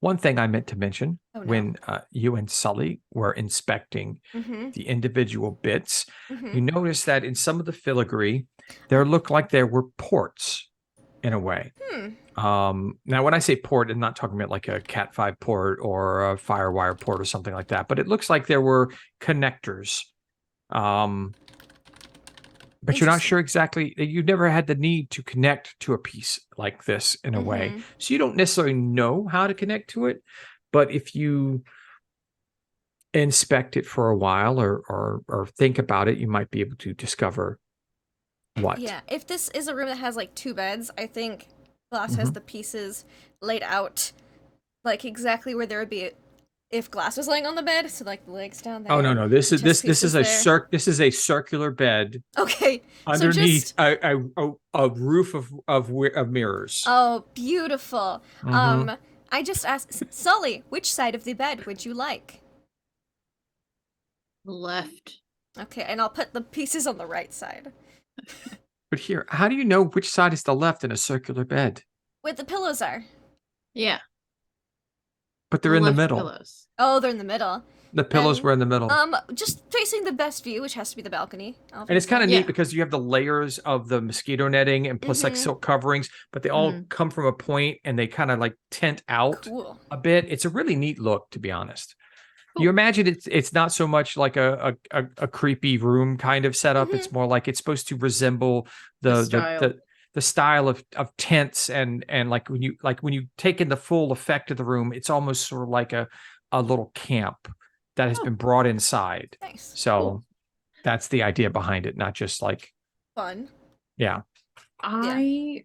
One thing I meant to mention when you and Sully were inspecting the individual bits, you noticed that in some of the filigree, there looked like there were ports in a way. Now, when I say port, I'm not talking about like a Cat5 port or a Firewire port or something like that, but it looks like there were connectors. But you're not sure exactly. You've never had the need to connect to a piece like this in a way. So you don't necessarily know how to connect to it. But if you inspect it for a while or think about it, you might be able to discover what. Yeah, if this is a room that has like 2 beds, I think Glass has the pieces laid out like exactly where there would be if Glass was laying on the bed. So like the legs down there. Oh no, this is chest this is pieces a there. this is a circular bed Okay, so underneath just a roof of mirrors. oh, beautiful. Mhm. I just asked Sully, which side of the bed would you like? Left. Okay, and I'll put the pieces on the right side. But here, how do you know which side is the left in a circular bed? Where the pillows are. Yeah. But they're in the left middle. Pillows. Oh, they're in the middle. The pillows were in the middle. Just facing the best view, which has to be the balcony. And it's kind of neat because you have the layers of the mosquito netting and plus like silk coverings, but they all come from a point and they kind of like tent out a bit. It's a really neat look, to be honest. Cool. You imagine it's not so much like a creepy room kind of setup. It's more like it's supposed to resemble the style of tents and like when you take in the full effect of the room, it's almost sort of like a little camp that has been brought inside. Nice. So that's the idea behind it, not just like fun. Yeah. I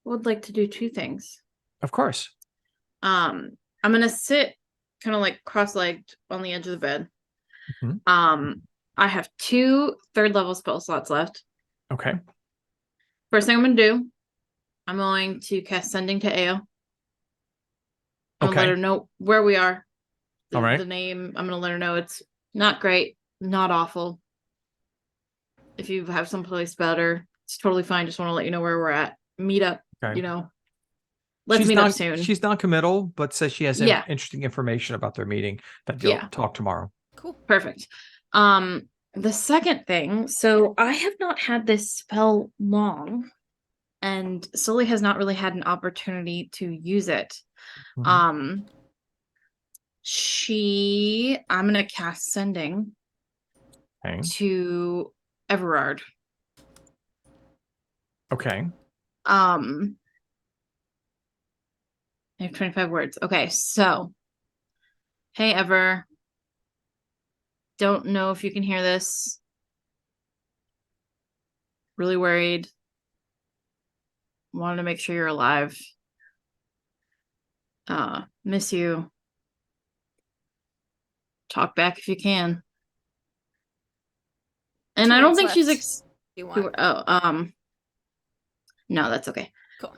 would like to do two things. Of course. I'm gonna sit kind of like cross-legged on the edge of the bed. I have 2 third-level spell slots left. Okay. First thing I'm gonna do, I'm going to cast Sending to Ao. I'm gonna let her know where we are. All right. The name, I'm gonna let her know it's not great, not awful. If you have someplace better, it's totally fine. Just want to let you know where we're at. Meet up, Let's meet up soon. She's non-committal, but says she has interesting information about their meeting that you'll talk tomorrow. Cool. Perfect. The second thing, so I have not had this spell long, and Sully has not really had an opportunity to use it. I'm gonna cast Sending to Everard. Okay. I have 25 words. Okay, so hey Ever. Don't know if you can hear this. Really worried. Wanted to make sure you're alive. Miss you. Talk back if you can. And I don't think she's no, that's okay. Cool.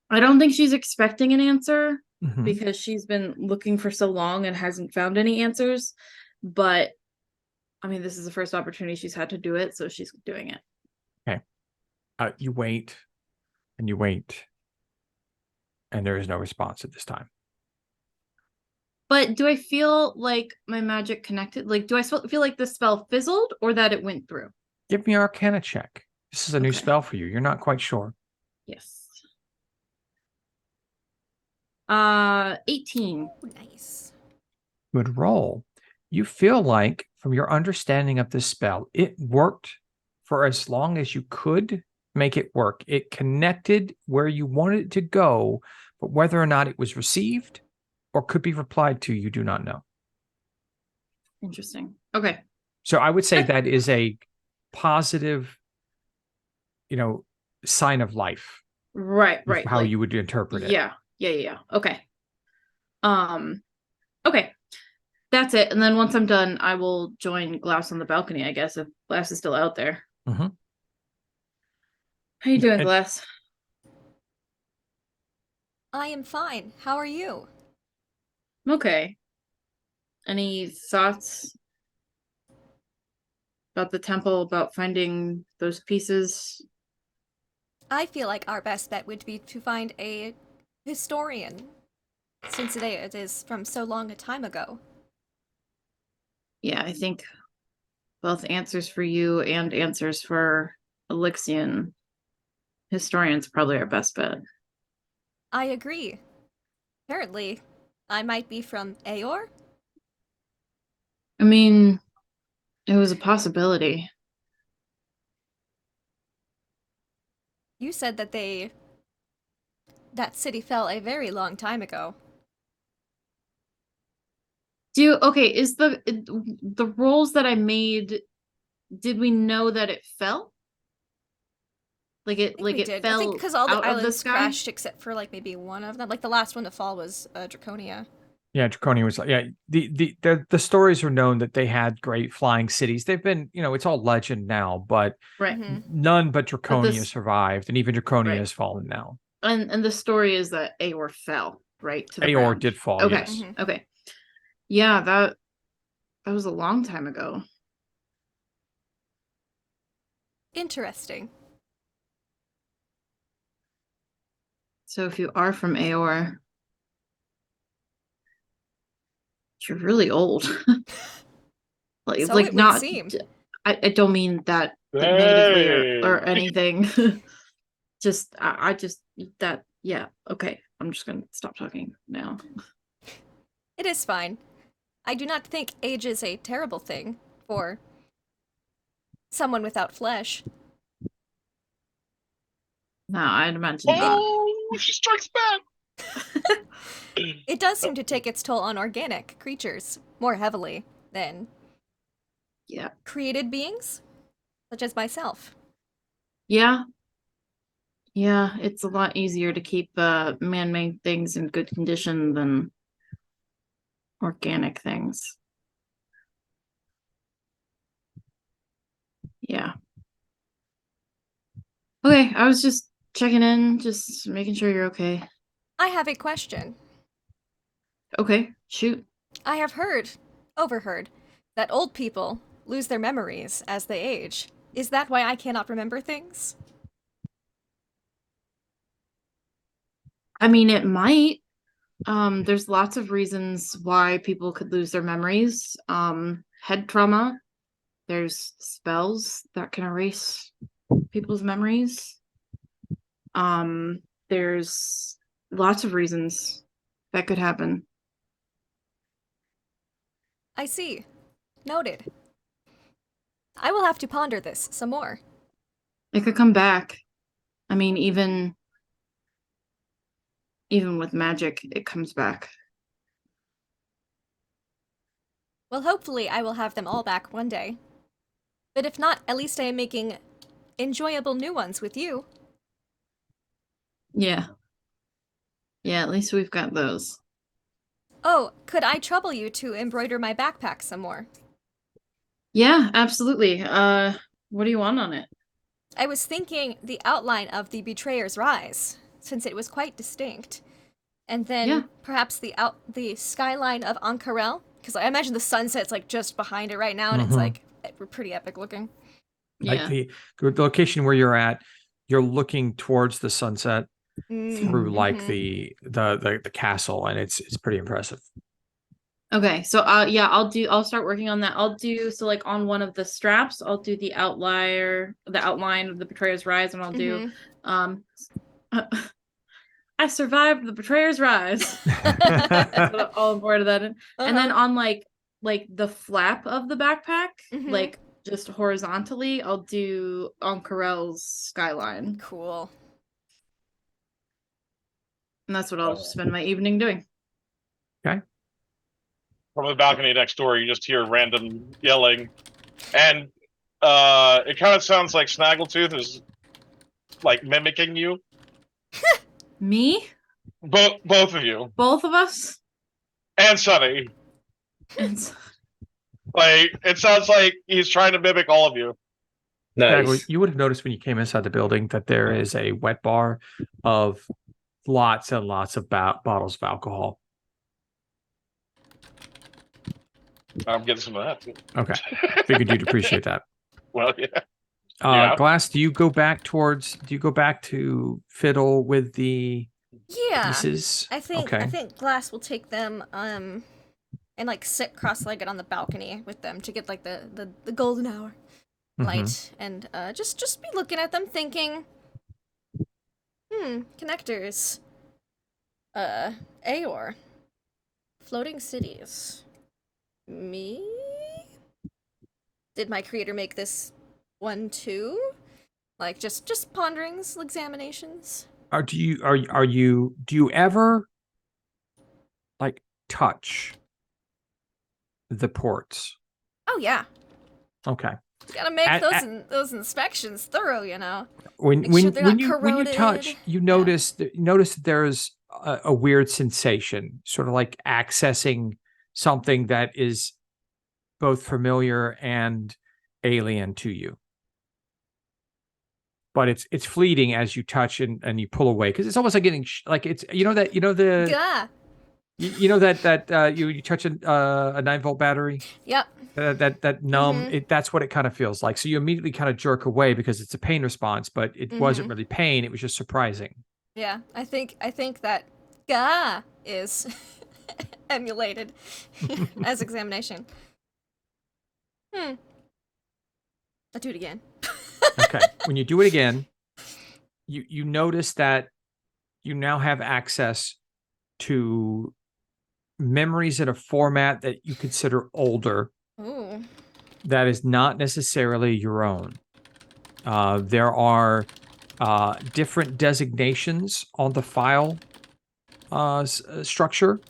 I don't think she's expecting an answer because she's been looking for so long and hasn't found any answers. But I mean, this is the first opportunity she's had to do it, so she's doing it. Okay. You wait and you wait, and there is no response at this time. But do I feel like my magic connected? Like, do I feel like the spell fizzled or that it went through? Give me an Arcana check. This is a new spell for you. You're not quite sure. Yes. 18. Nice. Good roll. You feel like, from your understanding of this spell, it worked for as long as you could make it work. It connected where you wanted it to go, but whether or not it was received or could be replied to, you do not know. Interesting. Okay. So I would say that is a positive, sign of life. Right. How you would interpret it. Yeah. Okay. Okay. That's it. And then once I'm done, I will join Glass on the balcony, I guess, if Glass is still out there. How you doing, Glass? I am fine. How are you? Okay. Any thoughts about the temple, about finding those pieces? I feel like our best bet would be to find a historian, since it is from so long a time ago. Yeah, I think both answers for you and answers for Elixian historians probably our best bet. I agree. Apparently, I might be from Aor? I mean, it was a possibility. You said that that city fell a very long time ago. Is the rolls that I made, did we know that it fell? Like I think we it did. I fell think because all the out of the islands sky. crashed except for like maybe one of them. Like the last one to fall was Draconia. Yeah, Draconia was like, yeah. The stories are known that they had great flying cities. They've been, it's all legend now, but Right. Mhm. none but Draconia this- survived, and even Draconia Right. has fallen now. And the story is that Aor fell right to the Aor ground. did fall. Okay. Yes. Mhm. Okay. Yeah, that was a long time ago. Interesting. So if you are from Aor, you're really old. like So like it would not seem. I don't mean that negatively Hey. or anything. just I just that yeah, okay. I'm just gonna stop talking now. It is fine. I do not think age is a terrible thing for someone without flesh. No, I'd imagine not. Oh, she strikes back. It does seem to take its toll on organic creatures more heavily than Yeah. created beings, such as myself. Yeah. Yeah, it's a lot easier to keep man-made things in good condition than organic things. Yeah. Okay, I was just checking in, just making sure you're okay. I have a question. Okay, shoot. I have overheard, that old people lose their memories as they age. Is that why I cannot remember things? I mean, it might. There's lots of reasons why people could lose their memories. Head trauma. There's spells that can erase people's memories. There's lots of reasons that could happen. I see. Noted. I will have to ponder this some more. It could come back. I mean, even with magic, it comes back. Well, hopefully I will have them all back one day. But if not, at least I am making enjoyable new ones with you. Yeah. Yeah, at least we've got those. Oh, could I trouble you to embroider my backpack some more? Yeah, absolutely. What do you want on it? I was thinking the outline of the Betrayer's Rise, since it was quite distinct. And then Yeah. perhaps the skyline of Ank'Harel, because I imagine the sunset's like just behind it right now, and it's Mhm. like pretty epic looking. Like Yeah. the location where you're at, you're looking towards the sunset through like Mhm. the castle, and it's pretty impressive. Okay, so yeah, I'll start working on that. I'll do so like on one of the straps, I'll do the outline of the Betrayer's Rise, and I'll do I survived the Betrayer's Rise. That's what I'll embroider that in. And then on like the flap of the backpack, Mhm. like just horizontally, I'll do Ank'Harel's skyline. Cool. And that's what I'll spend my evening doing. Okay. From the balcony next door, you just hear random yelling, and it kind of sounds like Snaggletooth is like mimicking you. Me? Both of you, Both of us? and Sunny. And Like it sounds like he's trying to mimic all of you. Dago, Nice. you would have noticed when you came inside the building that there is a wet bar of lots and lots of bottles of alcohol. I'm getting some of that too. Okay, figured you'd appreciate that. Well, yeah. Yeah. Glass, do you go back to fiddle with the Yeah. pieces? I think Okay. Glass will take them and like sit cross-legged on the balcony with them to get like the golden hour light and just be looking at them thinking, connectors, Aor, floating cities, me. Did my creator make this one too? Like just ponderings, examinations. Do you ever like touch the ports? Oh yeah. Okay. Gotta make At- those inspections thorough, you know. when Make sure they're not when you touch, corroded. you Yeah. notice that there's a weird sensation, sort of like accessing something that is both familiar and alien to you. But it's fleeting as you touch and you pull away, because it's almost like getting like it's you know that Gah. you know that you touch a 9-volt battery, Yep. that numb Mhm. it, that's what it kind of feels like. So you immediately kind of jerk away because it's a pain response, but it wasn't really pain, it was just surprising. Yeah. I think that gah is emulated as examination. I'll do it again. Okay. When you do it again, you notice that you now have access to memories in a format that you consider older, Ooh. that is not necessarily your own. There are different designations on the file structure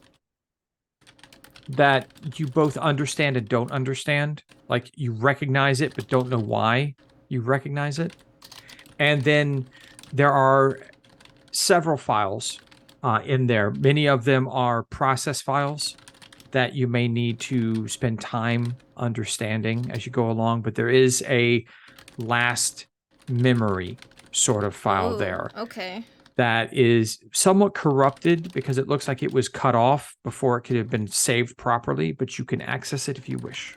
that you both understand and don't understand. Like, you recognize it, but don't know why you recognize it. And then there are several files in there. Many of them are process files that you may need to spend time understanding as you go along, but there is a last memory sort of file Ooh, there okay. that is somewhat corrupted because it looks like it was cut off before it could have been saved properly, but you can access it if you wish.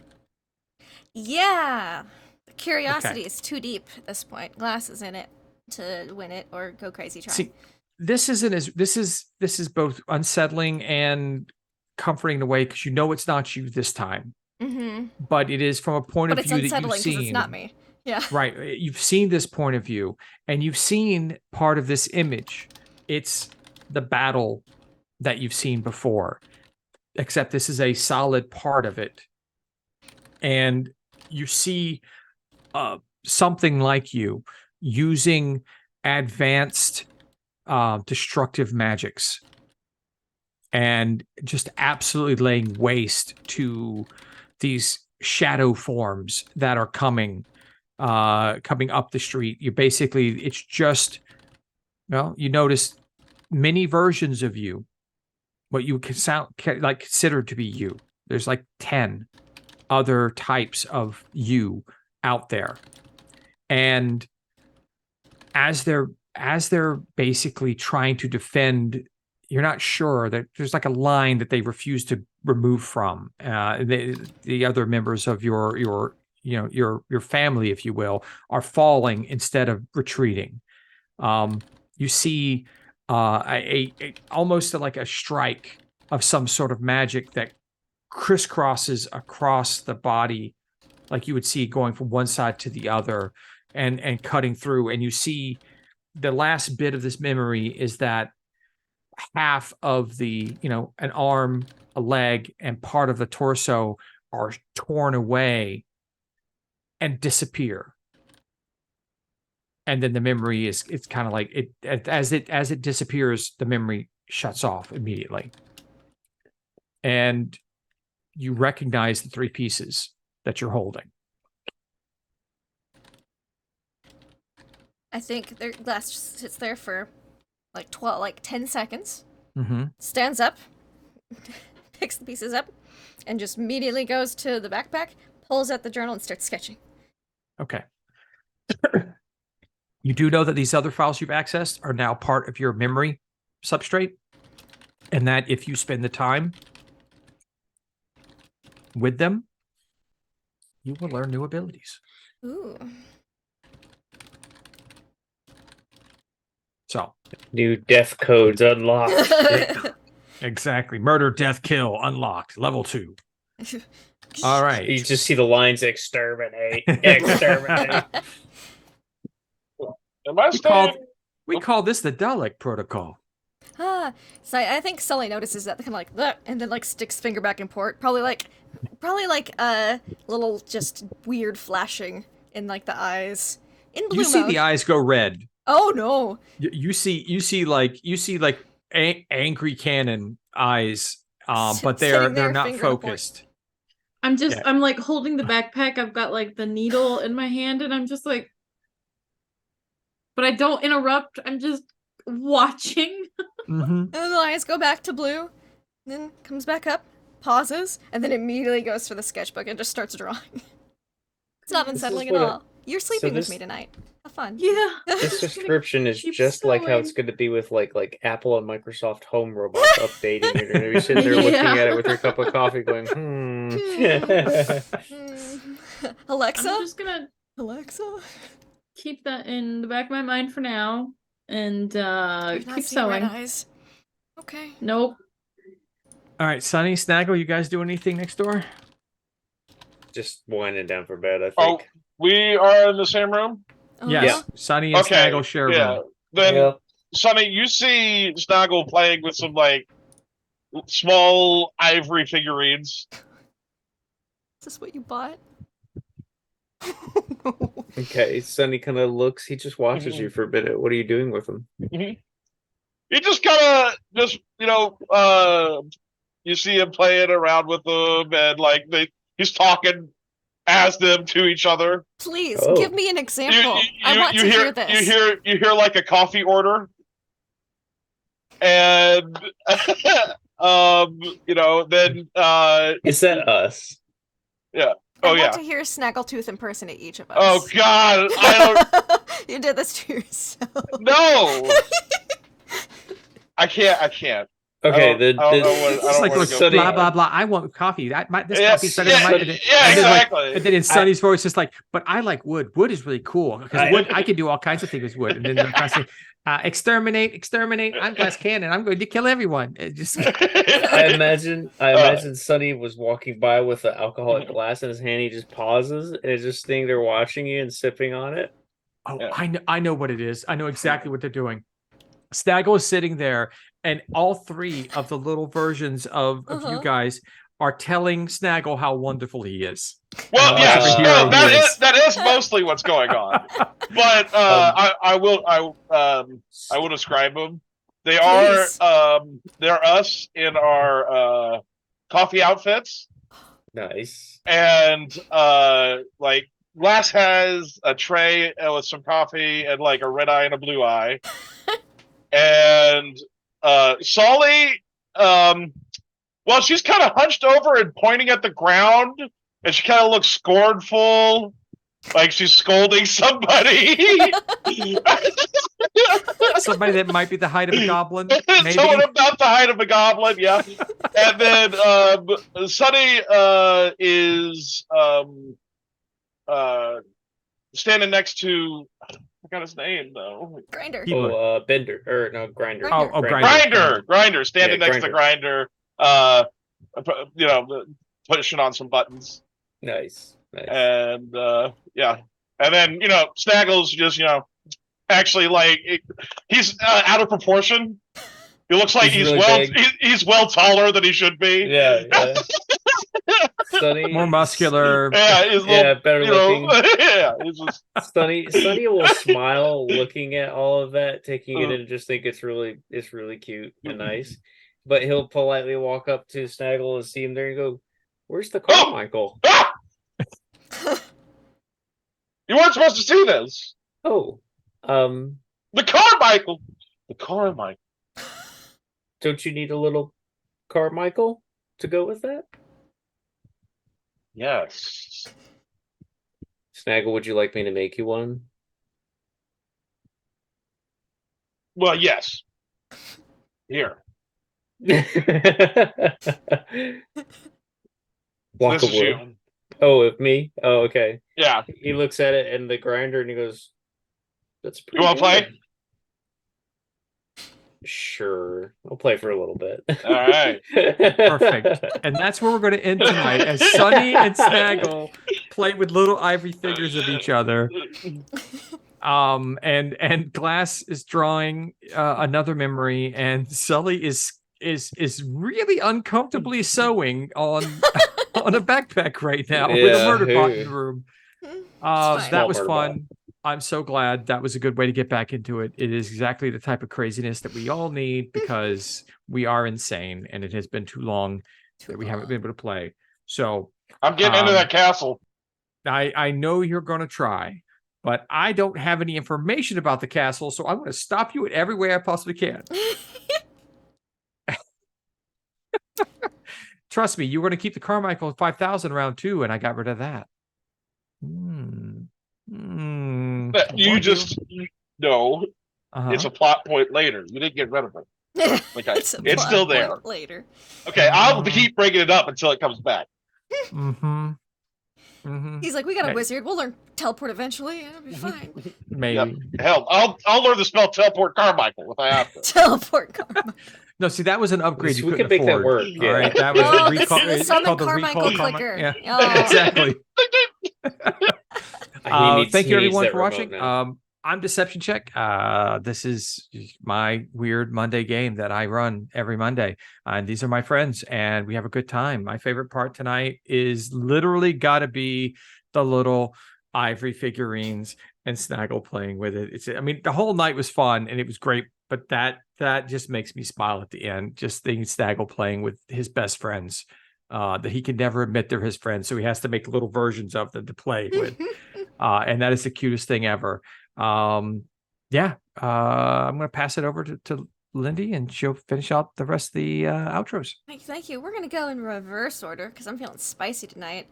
Yeah. The curiosity is too deep at this point. Glass is in it to win it or go crazy trying. See, this is both unsettling and comforting in a way, because you know it's not you this time, but it is from a point But of it's view that you've unsettling because seen. it's not me. Yeah. Right. You've seen this point of view, and you've seen part of this image. It's the battle that you've seen before, except this is a solid part of it. And you see something like you using advanced destructive magics and just absolutely laying waste to these shadow forms that are coming up the street. It's just, well, you notice many versions of you, what you consider to be you. There's like 10 other types of you out there. And as they're basically trying to defend, you're not sure, that there's like a line that they refuse to remove from the other members of your family, if you will, are falling instead of retreating. You see a almost like a strike of some sort of magic that crisscrosses across the body, like you would see going from one side to the other and cutting through. And you see the last bit of this memory is that half of the, an arm, a leg, and part of the torso are torn away and disappear. And then the memory it's kind of like as it disappears, the memory shuts off immediately. And you recognize the 3 pieces that you're holding. I think their glass sits there for like 10 seconds. Stands up, picks the pieces up, and just immediately goes to the backpack, pulls out the journal, and starts sketching. Okay. You do know that these other files you've accessed are now part of your memory substrate, and that if you spend the time with them, you will learn new abilities. Ooh. So, new death codes unlocked. exactly. Murder, death, kill, unlocked. Level 2. All right. You just see the lines exterminate, exterminate. Am I staying? We call this the Dalek protocol. So I think Sully notices that, kind of like that, and then like sticks finger back in port. Probably like a little just weird flashing in like the eyes. In blue You see mode. the eyes go red. Oh no! You see like angry cannon eyes, but Sitting they're there, not finger in the point. focused. I'm like holding the backpack. I've got like the needle in my hand, and I'm just like, but I don't interrupt. I'm just watching. And then the eyes go back to blue, then comes back up, pauses, and then immediately goes for the sketchbook and just starts drawing. It's not This is unsettling at what all. You're sleeping with this- me tonight. Have fun. Yeah. This description is keep just like how it's sewing. going to be with like Apple and Microsoft Home robots updating. You're going to be sitting there looking Yeah. at it with your cup of coffee, going, Alexa? I'm just gonna Alexa? keep that in the back of my mind for now, and I've not keep seen red sewing. eyes. Okay. Nope. All right, Sunny, Snaggle, you guys do anything next door? Just winding down for bed, I Oh, think. we are in the same room. Yes, Sunny and Okay, Snaggle share a Yeah. room. Then, Yeah. Sonny, you see Snaggle playing with some like small ivory figurines. Is this what you bought? Okay, Sonny kind of looks. He just watches you for a bit. What are you doing with him? He just kind of you see him playing around with them, and like he's talking as them to each other. Please, Oh. give me an example. I want to hear this. You hear like a coffee order, and then Is that us? oh I yeah. want to hear Snaggletooth impersonate each of us. Oh God, I don't. You did this to yourself. No, I can't. Okay, I don't know what- It's I don't like wanna going, go Sunny- blah blah blah. I want coffee. This Yes, coffee's better than yeah, mine. yeah, And then, like, exactly. and then in Sunny's voice, it's like, but I like wood. Wood is really cool because wood, I can do all kinds of things with wood. And then they're constantly, exterminate. I'm Glass Cannon. I'm going to kill everyone. It just I imagine Sonny was walking by with an alcoholic glass in his hand. He just pauses and is just sitting there watching you and sipping on it. Oh, Yeah. I know what it is. I know exactly what they're doing. Snaggle is sitting there, and all three of the little versions of you guys are telling Snaggle how wonderful he is. Well, How yes, much of a hero no, he is. that is mostly what's going on. But I will describe them. They Please. they're us in our coffee outfits, Nice. and like Glass has a tray with some coffee and like a red eye and a blue eye, and Solly, well, she's kind of hunched over and pointing at the ground, and she kind of looks scornful, like she's scolding somebody. Somebody that might be the height of a goblin, maybe. Someone about the height of a goblin, yeah. And then Sunny is standing next to, I forgot his name though. Grinder. Keebler. Bender or no Grinder. Grinder. Grinder, standing Yeah, next to Grinder, pushing on some buttons. Nice. And yeah, and then Snaggle's just actually like he's out of proportion. He looks like He's he's really big. he's well taller than he should be. Yeah. Sonny, More muscular. Yeah, he's better looking. Yeah, he's just, Sonny will smile looking at all of that, taking it in, and just think it's really cute and nice. But he'll politely walk up to Snaggle and see him there and go, "Where's the Carmichael?" ah! You weren't supposed to see this. Oh, The Carmichael. The Carmichael. don't you need a little Carmichael to go with that? Yes. Snaggle, would you like me to make you one? Well, yes. Here. Block This of is wood. you. Oh, with me? Oh, okay. Yeah. He looks at it and the grinder and he goes, "That's pretty You want to play? good." Sure. I'll play for a little bit. All right. Perfect. And that's where we're going to end tonight, as Sunny and Snaggle play with little ivory figures of each other. And Glass is drawing another memory, and Sully is really uncomfortably sewing on a backpack right now with a murder pot in the room. fine. That was Small murder fun. I'm so glad. That was a good way to get back into it. It is exactly the type of craziness that we all need, because we are insane and it has been too long that we haven't been able to play. So I'm getting into that castle. I know you're going to try, but I don't have any information about the castle, so I'm going to stop you in every way I possibly can. Trust me, you were going to keep the Carmichael 5000 round 2, and I got rid of that. You just no. Uh-huh. It's a plot point later. You didn't get rid of it. Okay, It's a it's plot still point there. later. Okay, I'll keep bringing it up until it comes back. He's like, we got a Hey. wizard. We'll learn teleport eventually, and it'll be fine. Maybe. Yep. Hell, I'll learn to spell teleport Carmichael if I have to. Teleport karma. No, see, that was an upgrade you We couldn't could make that afford. work. All right, Yeah. that was Oh, a recall. the It's summon called the Carmichael recall clicker. Yeah, Oh. exactly. He needs- Thank he you, needs everyone, that for remote watching. now. I'm Deception Check. This is my weird Monday game that I run every Monday. And these are my friends, and we have a good time. My favorite part tonight is literally got to be the little ivory figurines and Snaggle playing with it. I mean, the whole night was fun and it was great, but that just makes me smile at the end. Just seeing Snaggle playing with his best friends. That he can never admit they're his friends, so he has to make little versions of them to play with. And that is the cutest thing ever. I'm going to pass it over to Lindy, and she'll finish out the rest of the outros. Thank you. We're gonna go in reverse order because I'm feeling spicy tonight.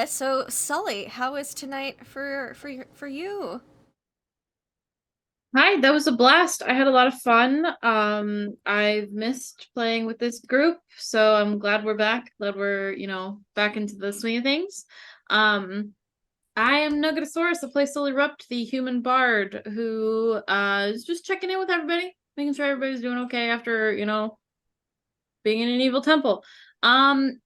So Sully, how was tonight for you? Hi, that was a blast. I had a lot of fun. I've missed playing with this group, so I'm glad we're back. Glad we're, back into the swing of things. I am Nuggetosaurus, a Playstyle Erupt, the human bard who is just checking in with everybody, making sure everybody's doing okay after, being in an evil temple.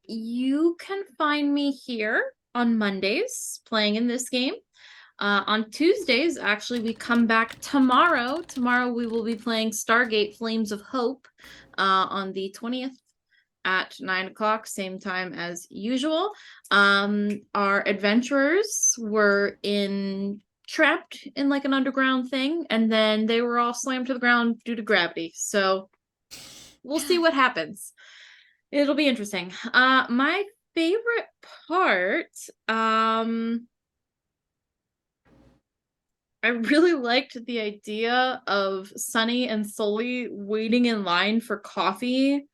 You can find me here on Mondays playing in this game. On Tuesdays, actually, we come back tomorrow. Tomorrow we will be playing Stargate Flames of Hope on the 20th at 9 o'clock, same time as usual. Our adventurers were trapped in like an underground thing, and then they were all slammed to the ground due to gravity. So we'll see what happens. It'll be interesting. My favorite part, I really liked the idea of Sunny and Sully waiting in line for coffee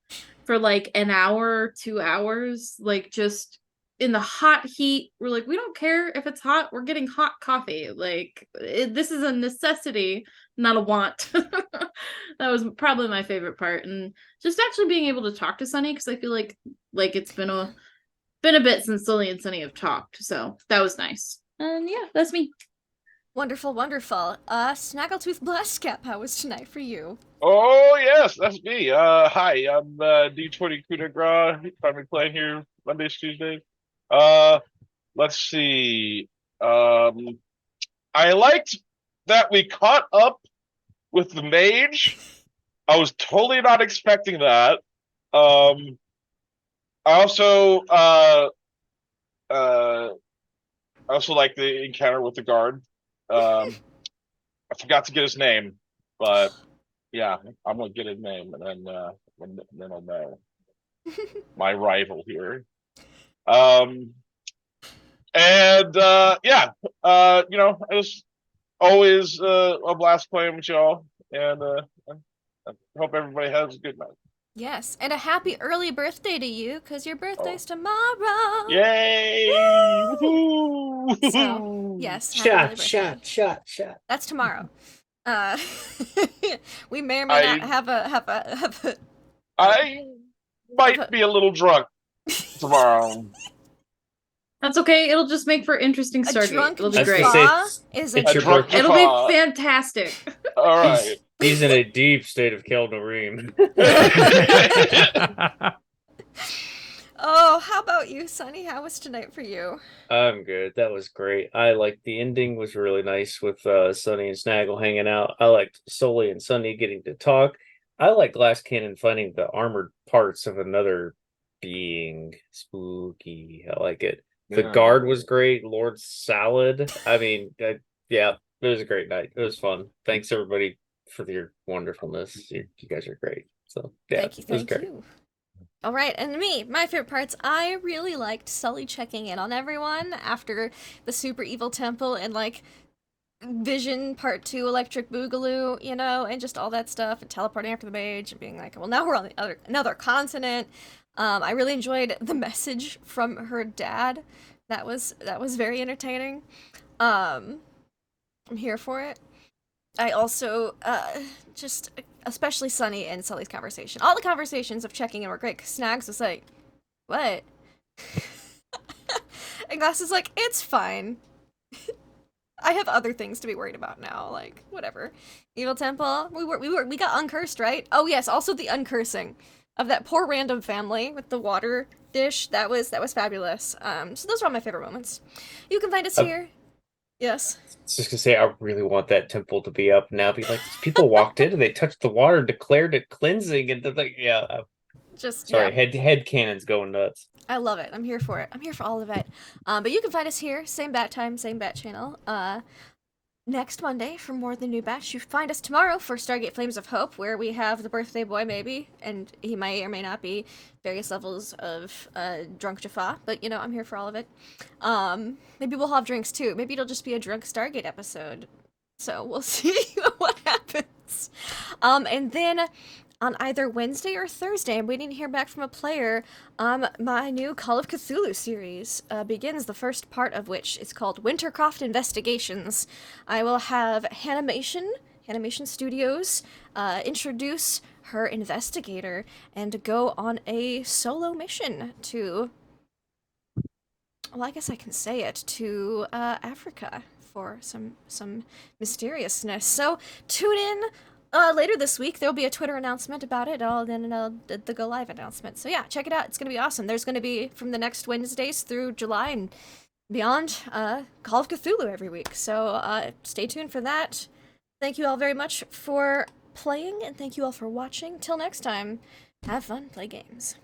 for like an hour, 2 hours, like just in the hot heat. We're like, we don't care if it's hot, we're getting hot coffee. Like, this is a necessity, not a want. That was probably my favorite part. And just actually being able to talk to Sunny, because I feel like it's been a bit since Sully and Sunny have talked. So that was nice. And yeah, that's me. Wonderful, wonderful. Snaggletooth Blastcap, how was tonight for you? Oh yes, that's me. Hi, I'm D20 Coup de Gras. Find me playing here Mondays, Tuesdays. Let's see. I liked that we caught up with the mage. I was totally not expecting that. I also like the encounter with the guard. I forgot to get his name, but yeah, I'm gonna get his name and then I'll know. My rival here. It was always a blast playing with y'all, and I hope everybody has a good night. Yes, and a happy early birthday to you, because your birthday's tomorrow. Yay! Woo! So, yes, happy early birthday. Shot. That's tomorrow. We may or may not have a I might be a little drunk tomorrow. That's okay. It'll just make for interesting a Stargate. drunk It'll be I was great. gonna say, Jaffa is a it's your drunk birthday. It'll Jaffa. be fantastic. All right. He's in a deep state of Keldarim. Oh, how about you, Sunny? How was tonight for you? I'm good. That was great. I liked the ending was really nice with Sunny and Snaggle hanging out. I liked Sully and Sunny getting to talk. I like Glass Cannon finding the armored parts of another being. Spooky. I like it. The guard was great. Lord Salad. I mean, yeah, it was a great night. It was fun. Thanks everybody for your wonderfulness. You guys are great. So yeah, Thank you, it was thank great. you. All right, and me, my favorite parts, I really liked Sully checking in on everyone after the super evil temple and like Vision Part 2 Electric Boogaloo, you know, and just all that stuff, and teleporting after the mage and being like, well, now we're on the another continent. I really enjoyed the message from her dad. That was very entertaining. I'm here for it. I also just especially Sunny and Sully's conversation. All the conversations of checking in were great. 'Cause Snags was like, "What?" and Glass is like, "It's fine. I have other things to be worried about now. Like, whatever." Evil Temple. We got uncursed, right? Oh yes. Also the uncursing of that poor random family with the water dish. That was fabulous. So those are all my favorite moments. You can find us here. Yes. I was just gonna say, I really want that temple to be up now. Be like, these people walked in and they touched the water and declared it cleansing, and they're like, yeah. Just Sorry, yeah. head cannon's going nuts. I love it. I'm here for it. I'm here for all of it. But you can find us here, same bat time, same bat channel. Next Monday for more of the new batch. You find us tomorrow for Stargate Flames of Hope, where we have the birthday boy, maybe, and he may or may not be various levels of drunk Jaffa, but you know, I'm here for all of it. Maybe we'll have drinks too. Maybe it'll just be a drunk Stargate episode. So we'll see what happens. And then on either Wednesday or Thursday, I'm waiting to hear back from a player. My new Call of Cthulhu series begins, the first part of which is called Wintercroft Investigations. I will have Hanimation Studios, introduce her investigator and go on a solo mission to, well, I guess I can say it, to Africa for some mysteriousness. So tune in. Later this week, there'll be a Twitter announcement about it, then the Go Live announcement. So yeah, check it out. It's going to be awesome. There's going to be, from the next Wednesdays through July and beyond, Call of Cthulhu every week. So stay tuned for that. Thank you all very much for playing, and thank you all for watching. Till next time, have fun, play games.